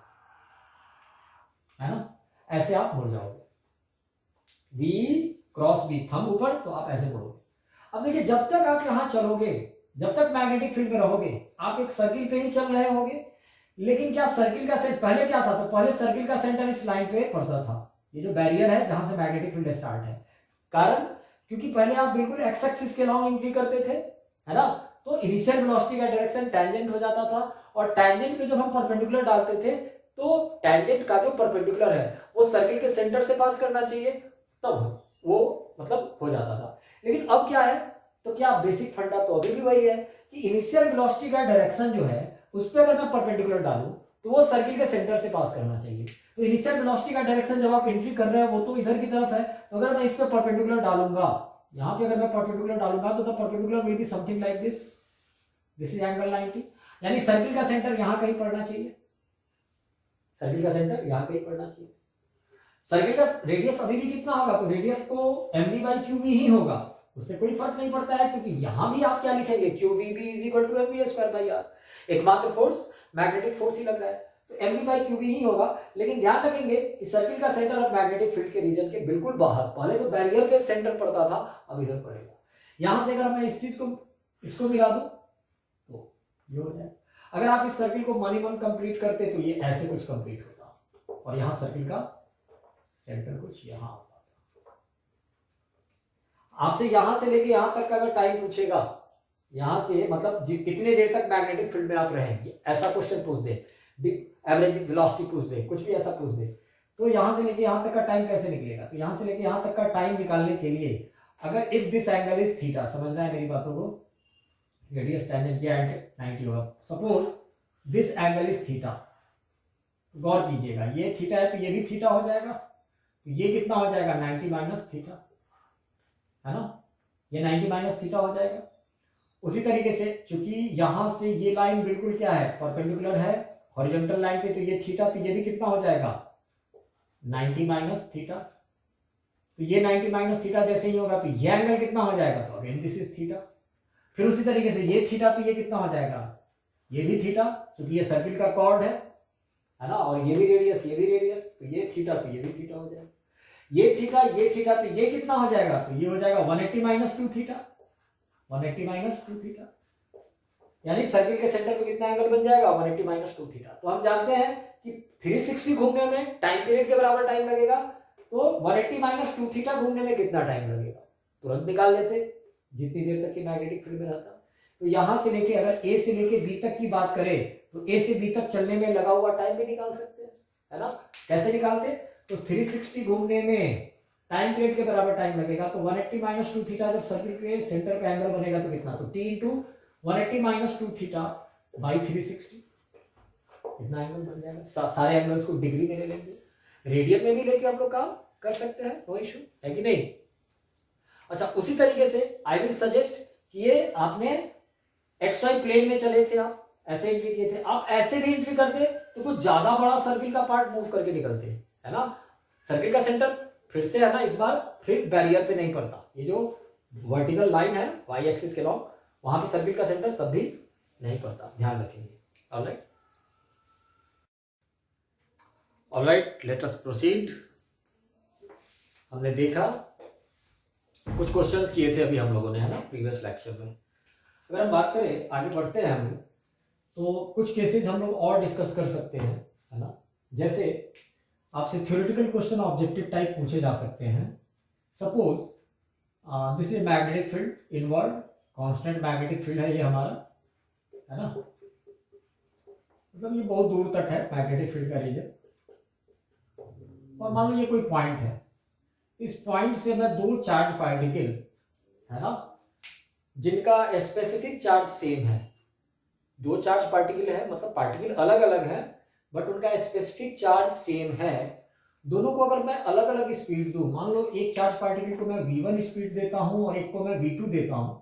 है ना, ऐसे आप मुड़ जाओगे, v क्रॉस b थंब ऊपर, तो आप ऐसे मुड़ोगे। अब देखिए जब तक आप यहां चलोगे, जब तक मैग्नेटिक फील्ड में रहोगे, आप एक सर्किल पे ही चल रहे होगे, लेकिन क्या सर्किल का सेंटर पहले क्या था, तो पहले सर्किल का सेंटर इस लाइन पे पड़ता था, ये जो बैरियर है जहां से मैग्नेटिक फील्ड स्टार्ट है। कारण क्योंकि पहले आप बिल्कुल एक्स एक्सिस के लॉन्ग एंट्री करते थे, है ना, तो इनिशियल वेलोसिटी का डायरेक्शन टैंजेंट हो जाता था, और टैंजेंट पे जब हम परपेंडिकुलर डालते थे तो टैंजेंट का जो परपेंडिकुलर है वो सर्किल के सेंटर से पास करना चाहिए, तब वो मतलब हो जाता था। लेकिन अब क्या है, तो क्या बेसिक फंडा तो अभी भी वही है कि इनिशियल वेलोसिटी का डायरेक्शन जो है उस पर अगर मैं परपेंडिकुलर डालूं तो वो सर्किल के सेंटर से पास करना चाहिए। तो इनिशियल वेलोसिटी का डायरेक्शन जब आप एंट्री कर रहे हैं वो तो इधर की तरफ है, तो अगर मैं इस पे परपेंडिकुलर डालूंगा, यहाँ पे अगर मैं परपेंडिकुलर डालूंगा तो the perpendicular will be something like this, this is angle 90, यानी सर्किल का सेंटर यहाँ कहीं पड़ना चाहिए, सर्किल का सेंटर यहाँ कहीं पड़ना चाहिए। सर्किल का रेडियस अभी भी कितना होगा, तो रेडियस तो mv by qv ही होगा, उससे कोई फर्क नहीं पड़ता है, क्योंकि यहां भी आप क्या लिखेंगे, qvb is equal to mv square by r, एकमात्र फोर्स मैग्नेटिक फोर्स ही लग रहा है, तो mv by qv ही होगा। लेकिन ध्यान रखेंगे कि सर्किल का सेंटर ऑफ मैग्नेटिक फील्ड के रीजन के बिल्कुल बाहर, पहले तो बैरियर पे सेंटर पड़ता था, अब इधर पड़ेगा। यहां से अगर मैं इस चीज को इसको मिला दूं तो ये हो जाए। अगर आप इस सर्किल को मन ही मन कंप्लीट करते तो ये ऐसे कुछ कंप्लीट होता, और यहां सर्किल का सेंटर कुछ यहां होता था। आपसे यहां से लेके यहां तक का अगर टाइम पूछेगा, यहां से मतलब कितने देर तक मैग्नेटिक फील्ड में आप रहेंगे, ऐसा क्वेश्चन पूछ दे, एवरेज वेलोसिटी पूछ दे, कुछ भी ऐसा पूछ दे, तो यहां से लेके यहां तक का टाइम कैसे निकलेगा, तो यहां से लेके यहां तक का टाइम निकालने के लिए अगर if this angle is theta, समझना है मेरी बातों को, रेडियस टैंजेंट या 90 होगा, suppose this angle is theta, गौर कीजिएगा ये थीटा है तो ये भी थीटा हो जाएगा, तो ये कितना हो जाएगा 90 माइनस थीटा, है ना, ये 90 माइनस थीटा हो जाएगा। उसी तरीके से चूंकि यहां से ये लाइन बिल्कुल क्या है, परपेंडिकुलर है हॉरिजॉन्टल लाइन पे, तो ये थीटा पे ये भी कितना हो जाएगा 90 माइनस थीटा, तो ये 90 माइनस थीटा जैसे ही होगा तो ये एंगल कितना हो जाएगा, तो अगेन दिस इज थीटा। फिर उसी तरीके से ये थीटा पे ये कितना हो जाएगा, ये भी थीटा, क्योंकि ये सर्किल का कॉर्ड है ना, और ये भी रेडियस ये भी रेडियस, तो ये थीटा पे ये भी थीटा हो जाएगा, ये थीटा तो ये कितना हो जाएगा, तो ये हो जाएगा 180 माइनस 2 थीटा, 180 माइनस 2 थीटा, यानी सर्किल के सेंटर पे कितना एंगल बन जाएगा 180 माइनस 2 थीटा। तो हम जानते हैं कि 360 घूमने में टाइम पीरियड के बराबर टाइम लगेगा, तो 180 माइनस 2 थीटा घूमने में कितना टाइम लगेगा, तुरंत निकाल लेते जितनी देर तक की मैग्नेटिक फील्ड में रहता। तो यहां से लेके अगर ए से लेके बी तक की बात करें तो ए से बी तक चलने में लगा हुआ टाइम भी निकाल सकते हैं, है ना, कैसे निकालते, तो 360 घूमने में टाइम पीरियड के बराबर टाइम लगेगा, तो 180 माइनस 2 थीटा जब सर्किल के सेंटर पे एंगल बनेगा तो कितना, तो t into 180 minus 2 theta by 360, इतना एंगल बन जाएगा। सारे एंगल्स को डिग्री में ले लेंगे, रेडियन में भी लेके आप लोग काम कर सकते हैं, नो इशू है कि नहीं। अच्छा, उसी तरीके से आई विल सजेस्ट कि ये आपने एक्स वाई प्लेन में चले थे, आप ऐसे एंट्री किए थे, आप ऐसे भी एंट्री करते तो कुछ ज्यादा बड़ा सर्किल का पार्ट मूव करके निकलते, है ना, सर्किल का सेंटर फिर से है ना, इस बार फिर बैरियर पे नहीं पड़ता, ये जो वर्टिकल लाइन है वाई एक्सिस के लॉन्ग, वहां पे सर्किल का सेंटर तब भी नहीं पड़ता, ध्यान रखेंगे। Alright, alright, let us proceed. हमने देखा कुछ क्वेश्चंस किए थे अभी हम लोगों ने, है ना, प्रीवियस लेक्चर में। अगर हम बात करें, आगे बढ़ते हैं हम, तो कुछ केसेस हम लोग और डिस्कस कर सकते हैं, है ना, जैसे आपसे थ्योरेटिकल क्वेश्चन ऑब्जेक्टिव टाइप पूछे जा सकते हैं। Suppose this is magnetic field inward, constant magnetic field है ये हमारा, है ना, मतलब ये बहुत दूर तक है मैग्नेटिक फील्ड का रीजन, और मान लो ये कोई पॉइंट है, इस पॉइंट से मैं दो चार्ज पार्टिकल, है ना, जिनका स्पेसिफिक चार्ज सेम है, दो चार्ज पार्टिकल है, मतलब पार्टिकल अलग अलग है बट उनका स्पेसिफिक चार्ज सेम है, दोनों को अगर मैं अलग अलग स्पीड दूं, मान लो एक चार्ज पार्टिकल को मैं v1 स्पीड देता हूं और एक को मैं v2 देता हूं,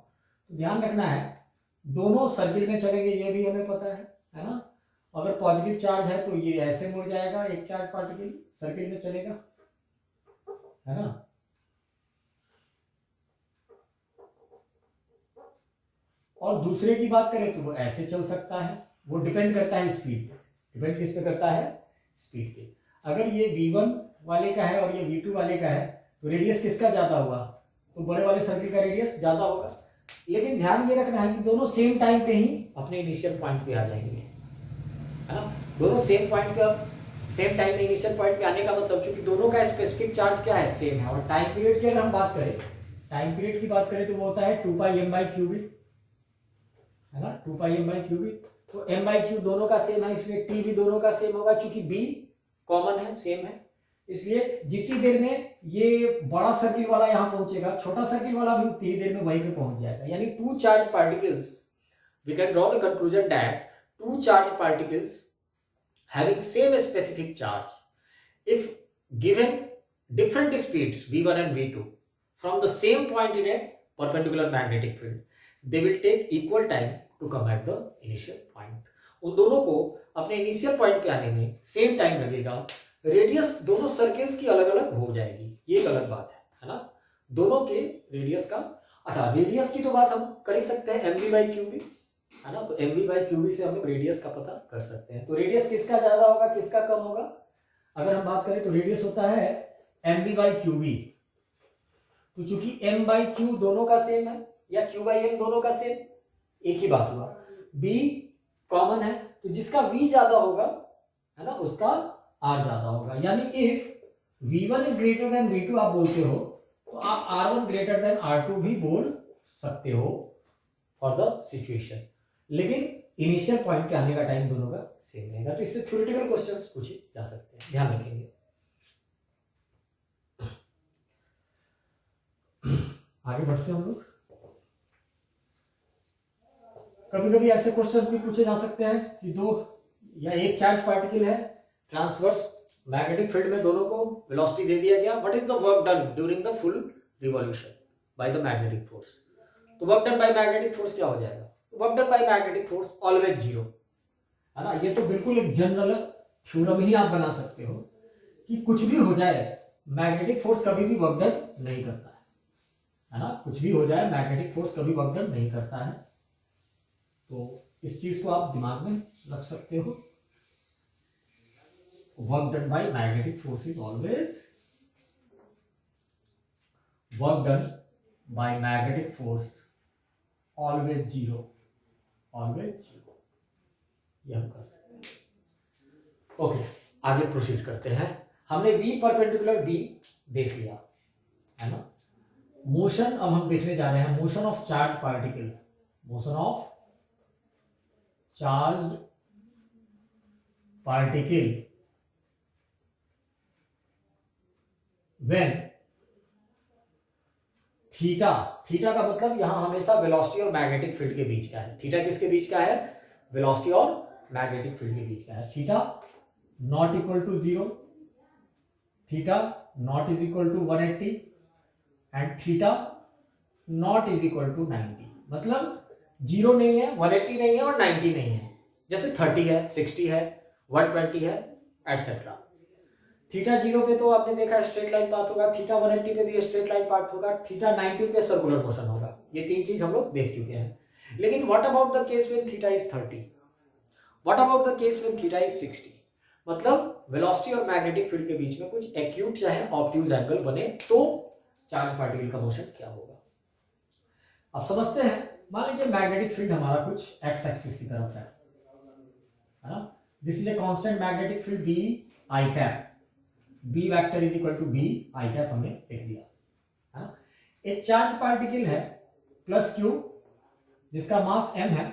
तो ध्यान रखना है दोनों सर्किल में चलेंगे, ये भी हमें पता है ना, अगर पॉजिटिव चार्ज है तो ये ऐसे मुड़ जाएगा, एक चार्ज पार्टिकल सर्किल में चलेगा, है ना, और दूसरे की बात करें तो वो ऐसे चल सकता है, वो डिपेंड करता है स्पीड पे, डिपेंड किस पे करता है, स्पीड पे। अगर ये v1 वाले का है और ये v2 वाले का है तो रेडियस किसका ज्यादा होगा, तो बड़े वाले सर्किल का रेडियस ज्यादा होगा, लेकिन ध्यान ये रखना है कि दोनों सेम टाइम पे ही अपने इनिशियल पॉइंट पे आ जाएंगे, है ना, दोनों सेम पॉइंट पे सेम टाइम इनिशियल पॉइंट पे आने का मतलब चूंकि दोनों का स्पेसिफिक चार्ज क्या है, सेम है। और टाइम पीरियड की अगर हम बात करें, टाइम पीरियड की बात करें तो वो होता है 2πm/क्यूबी, है ना, 2πm/क्यूबी। तो m/क्यू दोनों का सेम है, इसलिए t भी दोनों का सेम होगा, चूंकि b कॉमन है, सेम है, इसलिए जितनी देर में ये बड़ा सर्किल वाला यहाँ पहुंचेगा, छोटा सर्किल वाला भी उतनी देर में वहीं पे पहुंच जाएगा। यानी two charge particles, we can draw the conclusion that two charge particles having same specific charge, if given different speeds v1 and v2 from the same point in a perpendicular magnetic field, they will take equal time to come at the initial point. उन दोनों को अपने initial point पे आने में same time लगेगा। Radius दोनों circles की अलग अलग हो जाएगी, ये एक अलग बात है ना, दोनों के रेडियस का। अच्छा, रेडियस की तो बात हम कर ही सकते हैं, mv/qb, है ना, तो mv/qb से हम लोग रेडियस का पता कर सकते हैं। तो रेडियस किसका ज्यादा होगा, किसका कम होगा? अगर हम बात करें तो रेडियस होता है mv/qb। तो चूंकि m/q दोनों का सेम है या q/m दोनों का सेम, एक ही बात हुआ, b कॉमन है, तो जिसका v ज्यादा होगा, है ना, उसका r ज्यादा होगा। यानी if v1 is greater than v2 आप बोलते हो, तो आप r1 ग्रेटर देन r2 भी बोल सकते हो फॉर द सिचुएशन, लेकिन इनिशियल पॉइंट पे आने का टाइम दोनों का सेम रहेगा। तो इससे थ्योरेटिकल क्वेश्चंस पूछे जा सकते हैं, ध्यान रखेंगे। आगे बढ़ते हैं हम लोग। कभी कभी ऐसे क्वेश्चंस भी पूछे जा सकते हैं कि दो या एक चार्ज पार्टिकल है, ट्रांसवर्स मैग्नेटिक फील्ड में दोनों को वेलोसिटी दे दिया गया, what is the work done during the full revolution by the magnetic force. तो work done by magnetic force क्या हो जाएगा? Work done by magnetic force always zero, है ना। ये तो बिल्कुल एक जनरल थ्योरम ही आप बना सकते हो कि कुछ भी हो जाए मैग्नेटिक फोर्स कभी भी वर्क डन नहीं करता है ना, कुछ भी हो जाए मैग्नेटिक फोर्स कभी वर्क डन नहीं करता है। तो इस चीज को आप दिमाग में रख सकते हो, work done by magnetic force is always, work done by magnetic force always zero, always zero, ये हम कर सकते हैं। ओके, आगे प्रोसीड करते हैं। हमने v परपेंडिकुलर b देख लिया, है ना। मोशन अब हम देखने जा रहे हैं, motion of charge particle, motion of charge particle when theta, theta का मतलब यहां हमेशा वेलोसिटी और मैग्नेटिक फील्ड के बीच का है। थीटा किसके बीच का है? वेलोसिटी और मैग्नेटिक फील्ड के बीच का है। Theta not equal to 0, theta not is equal to 180 and theta not is equal to 90। मतलब 0 नहीं है, 180 नहीं है और 90 नहीं है। जैसे 30 है, 60 है, 120 है, एटसेट्रा। थीटा 0 पे तो आपने देखा स्ट्रेट लाइन पाथ होगा, थीटा 180 पे भी स्ट्रेट लाइन पाथ होगा, थीटा 90 पे सर्कुलर मोशन होगा। ये तीन चीज हम लोग देख चुके हैं। लेकिन what about the case when theta is 30, what about the case when theta is 60? मतलब वेलोसिटी और मैग्नेटिक फील्ड के बीच में कुछ एक्यूट चाहे ऑब्ट्यूज एंगल बने तो चार्ज पार्टिकल का मोशन क्या होगा। अब समझते हैं। मान लीजिए मैग्नेटिक फील्ड हमारा कुछ एक्स एक्सिस की तरफ है ना। This is a constant magnetic field B I cap, B vector is equal to B I cap हमने लिख दिया, है ना। एक चार्ज पार्टिकल है प्लस क्यू जिसका मास m है,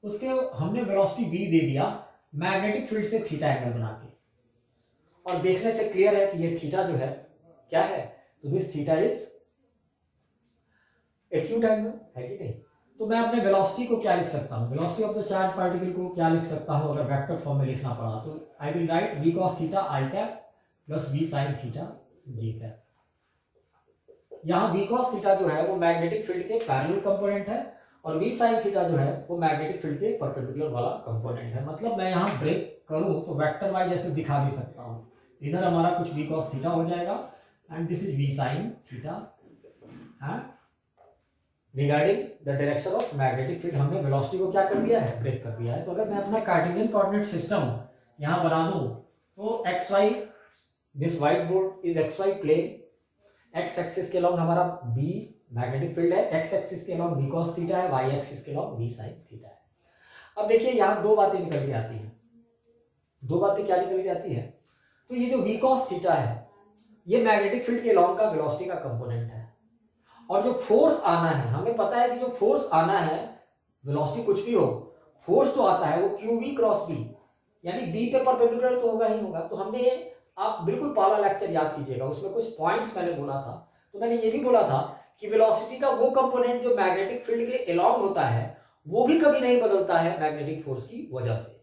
उसके हमने वेलोसिटी v दे दिया मैग्नेटिक फील्ड से थीटा एंगल बना के, और देखने से क्लियर है कि ये थीटा जो है क्या है, तो this theta is acute angle, है कि नहीं। तो मैं अपने वेलोसिटी को क्या लिख सकता हूँ, velocity of the charge particle को क्या लिख सकता हूँ अगर वेक्टर फॉर्म में लिखना पड़ा तो I will write v cos theta I cap plus v sin theta G cap. यहाँ v cos थीटा जो है वो मैग्नेटिक फील्ड के पैरेलल कंपोनेंट है और v sin थीटा जो है वो मैग्नेटिक फील्ड के परपेंडिकुलर वाला कंपोनेंट है। मतलब मैं यहाँ ब्रेक करूँ तो वेक्टर वाइज ऐसे दिखा भी सकता हूँ, इधर हमारा कुछ v cos थीटा हो जाएगा and this is v sin theta, and regarding the direction of magnetic field हमने वेलोसिटी को क्या कर दिया है, ब्रेक कर दिया है। तो अगर मैं अपना कार्टेशियन कोऑर्डिनेट सिस्टम यहाँ बना दूं तो X Y, this whiteboard is X Y plane, X axis के अलॉन्ग हमारा b मैग्नेटिक फील्ड है, एक्स एक्सिस के अलॉन्ग v cos थीटा है, y एक्सिस के अलॉन्ग v sin थीटा है। अब देखिए यहाँ दो बातें निकल के आती हैं, दो बातें क्या निकल के आती हैं। तो ये जो v cos थीटा है ये मैग्नेटिक फील्ड के लॉन्ग का वेलोसिटी का कंपोनेंट है, और जो फोर्स आना है हमें पता है कि जो फोर्स आना है, वेलोसिटी कुछ भी हो, फोर्स तो आता है वो qv क्रॉस b, यानी b पे परपेंडिकुलर तो होगा ही होगा। तो हमने, आप बिल्कुल पहला लेक्चर याद कीजिएगा, उसमें कुछ पॉइंट्स मैंने बोला था। तो मैंने ये भी बोला था कि वेलोसिटी का वो कंपोनेंट जो मैग्नेटिक फील्ड के अलोंग होता है वो भी कभी नहीं बदलता है मैग्नेटिक फोर्स की वजह से।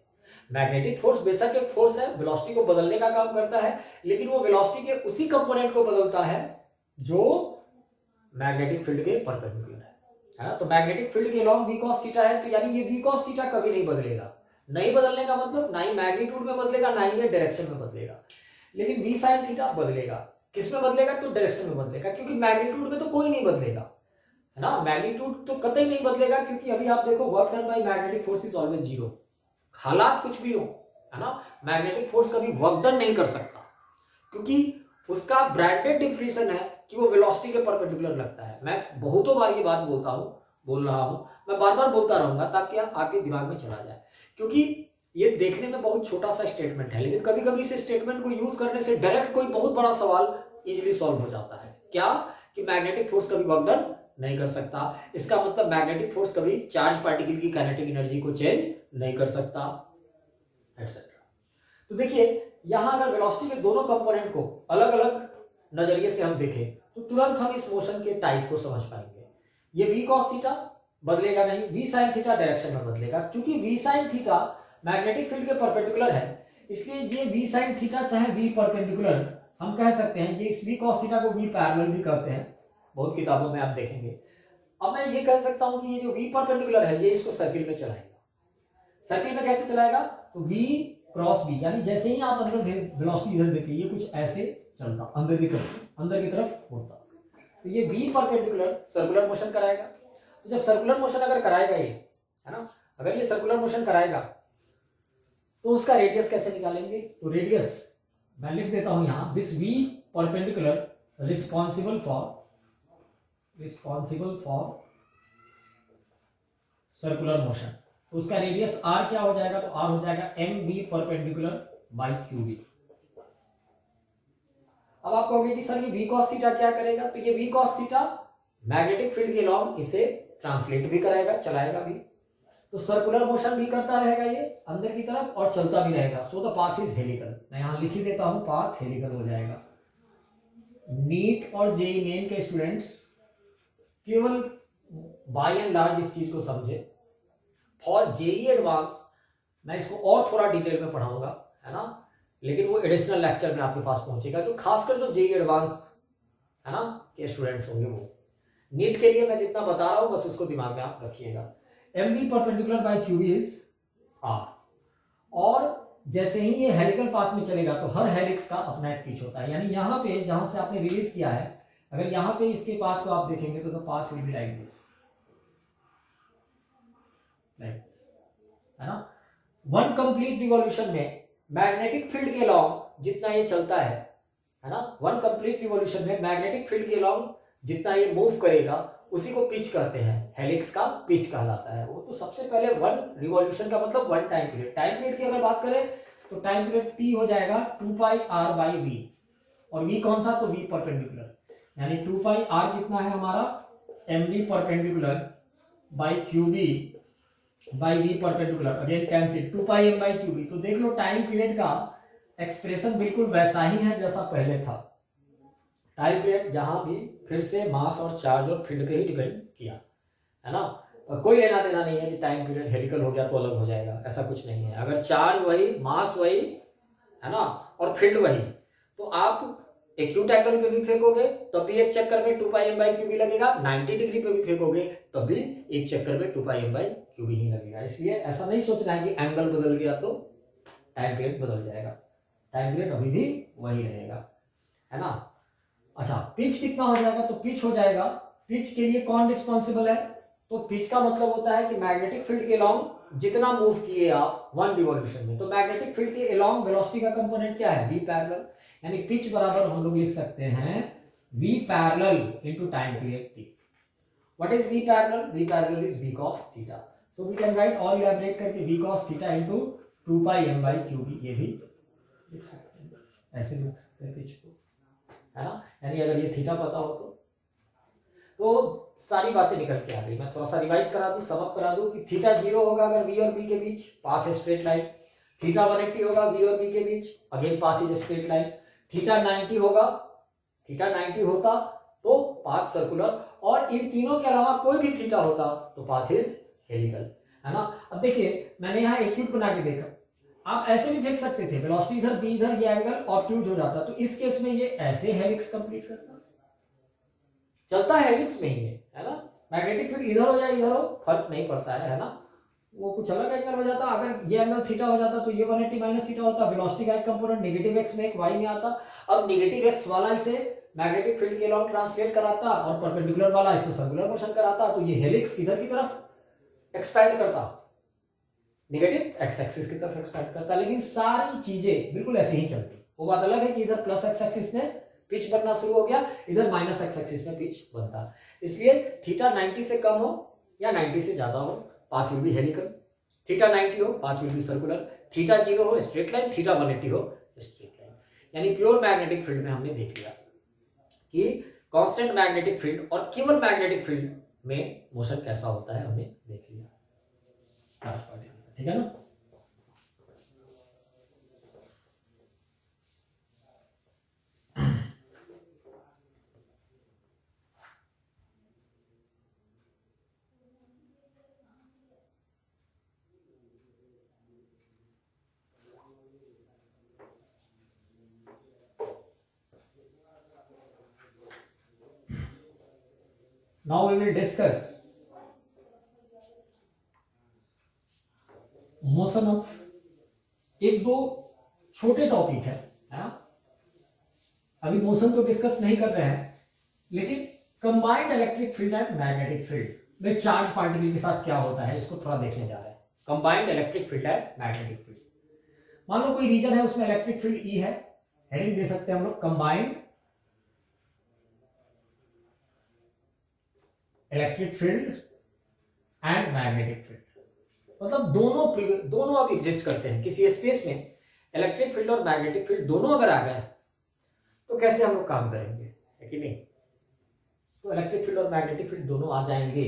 मैग्नेटिक फोर्स बेशक एक फोर्स है, वेलोसिटी को बदलने का काम करता है, लेकिन वो वेलोसिटी के उसी कंपोनेंट को बदलता है जो मैग्नेटिक फील्ड के परपेंडिकुलर है ना। तो मैग्नेटिक फील्ड के अलोंग v cos थीटा है, तो यानी ये v cos थीटा कभी नहीं बदलेगा। नहीं बदलने का मतलब ना ही मैग्नीट्यूड में बदलेगा ना ही ये डायरेक्शन में बदलेगा, लेकिन v sin थीटा बदलेगा। किस में बदलेगा? तो डायरेक्शन में बदलेगा, क्योंकि मैग्नीट्यूड में तो कोई नहीं बदलेगा, है ना। मैग्नीट्यूड तो कतई नहीं बदलेगा, क्योंकि अभी आप देखो work done by magnetic force is always zero. हालात कुछ भी हो, है ना, मैग्नेटिक फोर्स कभी वर्क डन नहीं कर सकता, क्योंकि उसका ब्रांडेड डिफिनेशन है कि वो वेलोसिटी के परपेंडिकुलर लगता है। मैं बहुतों बार ये बात बोल रहा हूं, मैं बार बार बोलता रहूंगा ताकि आपके दिमाग में चला जाए, क्योंकि ये देखने में बहुत छोटा सा स्टेटमेंट है, लेकिन कभी कभी इस स्टेटमेंट को यूज करने से डायरेक्ट कोई बहुत बड़ा सवाल इजीली सॉल्व हो जाता है। क्या? कि मैग्नेटिक फोर्स कभी वर्क डन नहीं कर सकता। इसका मतलब मैग्नेटिक फोर्स कभी चार्ज पार्टिकल की काइनेटिक एनर्जी को चेंज नहीं कर सकता, एटसेट्रा। तो देखिए यहां अगर वेलोसिटी के दोनों कंपोनेंट को अलग अलग नजरिए से हम देखें तो तुरंत हम इस मोशन के टाइप को समझ पाएंगे। ये v cos थीटा बदलेगा नहीं, v sin थीटा डायरेक्शन में बदलेगा, क्योंकि v sin theta magnetic field के परपेंडिकुलर है, इसलिए ये v sin थीटा चाहे v परपेंडिकुलर, हम कह सकते हैं कि इस v cos थीटा को v पैरेलल भी कहते हैं, बहुत किताबों में आप देखेंगे। अब मैं ये कह सकता हूं कि ये जो v परपेंडिकुलर है ये इसको सर्किल में चलाएगा। सर्किल में कैसे चलाएगा? तो v क्रॉस b, यानी जैसे ही आप अंदर वेलोसिटी इधर देते ये कुछ ऐसे चलता, अंदर की तरफ होता, तो ये v परपेंडिकुलर सर्कुलर मोशन कराएगा। तो जब सर्कुलर मोशन अगर कराएगा ये, है ना, अगर ये सर्कुलर मोशन कराएगा तो उसका रेडियस कैसे निकालेंगे? तो रेडियस मैं लिख देता हूं यहां, this v perpendicular responsible for circular motion, तो उसका रेडियस r क्या हो जाएगा? तो r हो जाएगा mv परपेंडिकुलर बाई qv। अब आप कहोगे कि सर ये v cos थीटा क्या करेगा? तो ये v cos theta magnetic field के अलोंग इसे ट्रांसलेट भी कराएगा, चलाएगा भी, तो सर्कुलर मोशन भी करता रहेगा ये अंदर की तरफ और चलता भी रहेगा। So the path is helical. मैं यहां लिख ही देता हूं, पाथ हेलिकल हो जाएगा। नीट और जेईई मेन के स्टूडेंट्स केवल बाय एंड लार्ज इस चीज को समझे। फॉर जेईई एडवांस मैं इसको और थोड़ा डिटेल में पढ़ाऊंगा, है ना, लेकिन वो एडिशनल लेक्चर में आपके पास पहुंचेगा, जो खासकर जो जेईई एडवांस है ना के स्टूडेंट्स होंगे। वो नीट के लिए मैं जितना बता रहा हूं बस उसको दिमाग में आप रखिएगा। mv perpendicular by qv is r, और जैसे ही ये हेलिकल पाथ में चलेगा तो हर हेलिक्स का अपना एक पिच होता है, यानी यहाँ पे जहां से आपने रिलीज किया है, अगर यहाँ पे इसके पाथ को आप देखेंगे तो path will be like this, है ना। वन कंप्लीट रिवॉल्यूशन में मैग्नेटिक फील्ड के अलोंग जितना ये चलता है ना, वन कंप्लीट रिवॉल्यूशन में मैग्नेटिक फील्ड के अलोंग जितना ये मूव करेगा उसी को पिच कहते हैं, हेलिक्स का पिच कहलाता है वो। तो सबसे पहले वन रिवॉल्यूशन का मतलब one time period. Time period की अगर बात करें तो टाइम पीरियड t हो जाएगा 2 पाई r बाई v, और v कौन सा? तो v परपेंडिकुलर, यानी 2 पाई r कितना है हमारा? mv perpendicular by qv by v perpendicular, again cancel 2 pi m by qv। तो देख लो टाइम पीरियड का एक्सप्रेशन बिल्कुल वैसा ही है जैसा पहले था। टाइम पीरियड यहाँ भी फिर से मास और चार्ज और फील्ड पे ही डिपेंड किया, है ना। कोई लेना देना नहीं है कि टाइम पीरियड हेलिकल हो गया तो अलग हो जाएगा, ऐसा कुछ नहीं है। अगर चार्ज वही, मास वही, है ना, और फील्ड वही, तो आप एक्यूट एंगल पे भी फेंकोगे तब भी एक चक्कर में 2 पाई m बाई क्यूबी लगेगा, 90 डिग्री पे भी फेंकोगे तब भी एक चक्कर में 2 पाई m बाई क्यूबी ही लगेगा। इसलिए ऐसा नहीं सोचना है कि एंगल बदल गया तो टाइम पीरियड बदल जाएगा, टाइम पीरियड अभी भी वही रहेगा, है ना। अच्छा, पिच कितना हो जाएगा? तो पिच हो जाएगा, पिच के लिए कौन रिस्पॉन्सिबल है? तो पिच का मतलब होता है कि मैग्नेटिक फील्ड के अलोंग जितना मूव किए आप वन रिवॉल्यूशन में, तो मैग्नेटिक फील्ड के अलोंग वेलोसिटी का कंपोनेंट क्या है? v पैरेलल, यानी पिच बराबर हम लोग लिख सकते हैं v parallel into time period t। What is v parallel? v parallel is v cos theta. So we can write और इलैबोरेट करके v cos theta into 2 pi m by qb, ये भी लिख सकते हैं। ऐसे लिख सकते हैं पिच को, है ना। यानी अगर ये थीटा पता हो तो सारी बातें निकल के आ गई। मैं थोड़ा सा रिवाइज करा दूं, समअप करा दूं कि थीटा 0 होगा अगर वी और बी के बीच, पाथ है स्ट्रेट लाइन। थीटा 180 होगा वी और बी के बीच, again path is straight line. Theta 90 होगा, थीटा 90 होता तो पाथ सर्कुलर, और इन तीनों के अलावा कोई भी थीटा होता तो पाथ इज हेलिकल, है ना। अब देखिए मैंने यहाँ एक्यूट बना के देखा, आप ऐसे भी देख सकते थे, वेलोसिटी इधर बी इधर, ये एंगल ऑब्ट्यूज हो जाता, तो इस केस में ये ऐसे हेलिक्स कंप्लीट करता, चलता हेलिक्स में ही है ना। मैग्नेटिक फील्ड इधर हो या इधर हो फर्क नहीं पड़ता है ना, वो कुछ अलग एंगल हो जाता। अगर ये एंगल थीटा हो जाता तो ये 180 माइनस थीटा होता, वेलोसिटी का एक कंपोनेंट नेगेटिव एक्स में एक वाई में आता। अब नेगेटिव एक्स वाला इसे मैग्नेटिक फील्ड के लॉन्ग ट्रांसलेट कराता और परपेंडिकुलर वाला इसको सर्कुलर मोशन कराता, तो ये हेलिक्स किधर की तरफ एक्सपैंड करता, नेगेटिव एक्स एक्सिस की तरफ एक्सपैंड करता। लेकिन सारी चीजें बिल्कुल ऐसे ही चलती। वो बात अलग है कि इधर प्लस एक्स एक्सिस में पिच बनना शुरू हो गया, इधर माइनस एक्स एक्सिस में पिच बनता। इसलिए थीटा 90 से कम हो या 90 से ज्यादा हो, path will be helical. Theta 90 हो, path will be circular. Theta 0 हो, स्ट्रेट लाइन। थीटा 180 हो, स्ट्रेट लाइन। यानी प्योर मैग्नेटिक फील्ड में हमने देख लिया कि कांस्टेंट मैग्नेटिक फील्ड और केवल मैग्नेटिक फील्ड में मोशन कैसा होता है, हमने देख लिया। ठीक है ना। Now we will discuss motion of, एक दो छोटे टॉपिक है ना। अभी मोशन तो डिस्कस नहीं कर रहे हैं, लेकिन combined electric field and magnetic field में चार्ज पार्टिकल के साथ क्या होता है इसको थोड़ा देखने जा रहे हैं। Combined electric field and magnetic field, मान लो कोई रीजन है उसमें इलेक्ट्रिक फील्ड ई है, हेडिंग दे सकते हैं हम लोग combined electric field and magnetic field. मतलब दोनों अब एग्जिस्ट करते हैं किसी स्पेस में। इलेक्ट्रिक फील्ड और मैग्नेटिक फील्ड दोनों अगर आ गए तो कैसे हम लोग काम करेंगे, है कि नहीं। तो इलेक्ट्रिक फील्ड और मैग्नेटिक फील्ड दोनों आ जाएंगे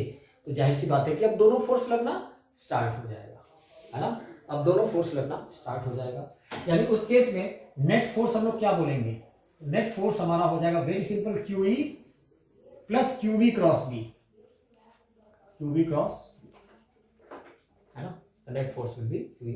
तो जाहिर सी बात है कि अब दोनों फोर्स लगना स्टार्ट हो जाएगा, है ना। अब दोनों फोर्स लगना स्टार्ट हो जाएगा, यानी उस केस में नेट फोर्स हम लोग क्या बोलेंगे, नेट फोर्स हमारा हो जाएगा very simple, QE plus QV cross B, QV cross, है ना। Net force will be QE।